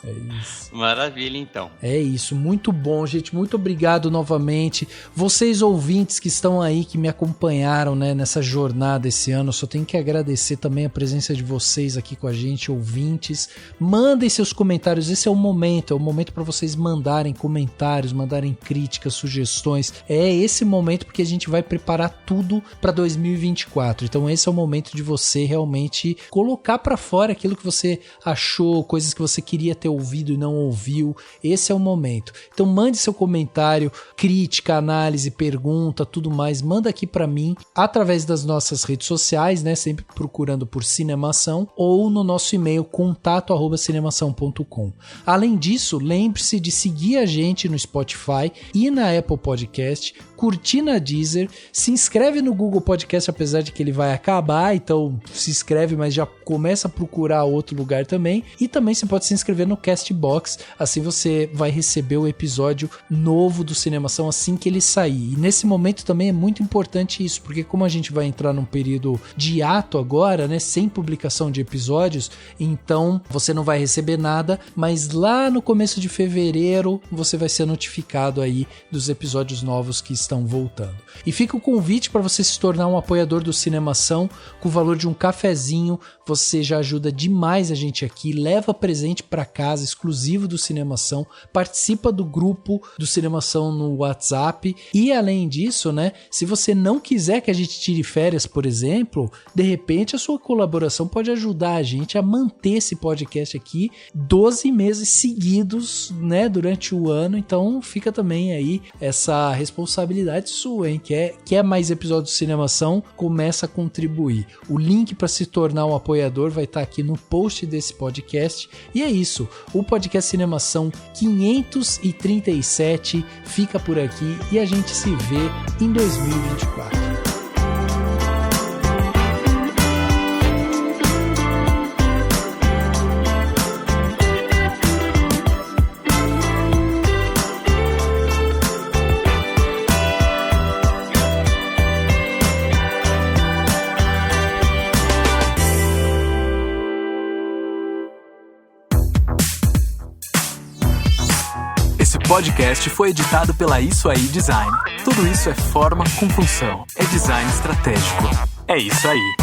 É isso. Maravilha, então. É isso, muito bom, gente. Muito obrigado novamente. Vocês ouvintes que estão aí, que me acompanharam, né, nessa jornada esse ano, eu só tenho que agradecer também a presença de vocês aqui com a gente, ouvintes. Mandem seus comentários, esse é o momento para vocês mandarem comentários, mandarem críticas, sugestões. É esse momento porque a gente vai preparar tudo para 2024. Então esse é o momento de você realmente colocar para fora aquilo que você achou, coisas que você queria ter ouvido e não ouviu. Esse é o momento. Então mande seu comentário, crítica, análise, pergunta, tudo mais, manda aqui para mim através das nossas redes sociais, né, sempre procurando por Cinemação, ou no nosso e-mail contato@cinemação.com. Além disso, lembre-se de seguir a gente no Spotify e na Apple Podcast, curtir na Deezer, se inscreve no Google Podcast, apesar de que ele vai acabar, então se inscreve, mas já começa a procurar outro lugar também, e também você pode se inscrever no Castbox, assim você vai receber o episódio novo do Cinemação assim que ele sair. E nesse momento também é muito importante isso, porque como a gente vai entrar num período de hiato agora, né, sem publicação de episódios, então você não vai receber nada, mas lá no começo de fevereiro você vai ser notificado aí dos episódios novos que estão voltando. E fica o convite para você se tornar um apoiador do Cinemação. Com o valor de um cafezinho, você já ajuda demais a gente aqui, leva presente para casa exclusivo do Cinemação, participa do grupo do Cinemação no WhatsApp, e além disso, né, se você não quiser que a gente tire férias, por exemplo, de repente a sua colaboração pode ajudar a gente a manter esse podcast aqui 12 meses seguidos, né, durante o ano. Então fica também aí essa responsabilidade sua, hein? Quer mais episódios do Cinemação? Começa a contribuir. O link para se tornar um apoiador vai estar aqui no post desse podcast. E é isso, o podcast Cinemação 537 fica por aqui e a gente se vê em 2024. Esse podcast foi editado pela Isso Aí Design. Tudo isso é forma com função. É design estratégico. É isso aí.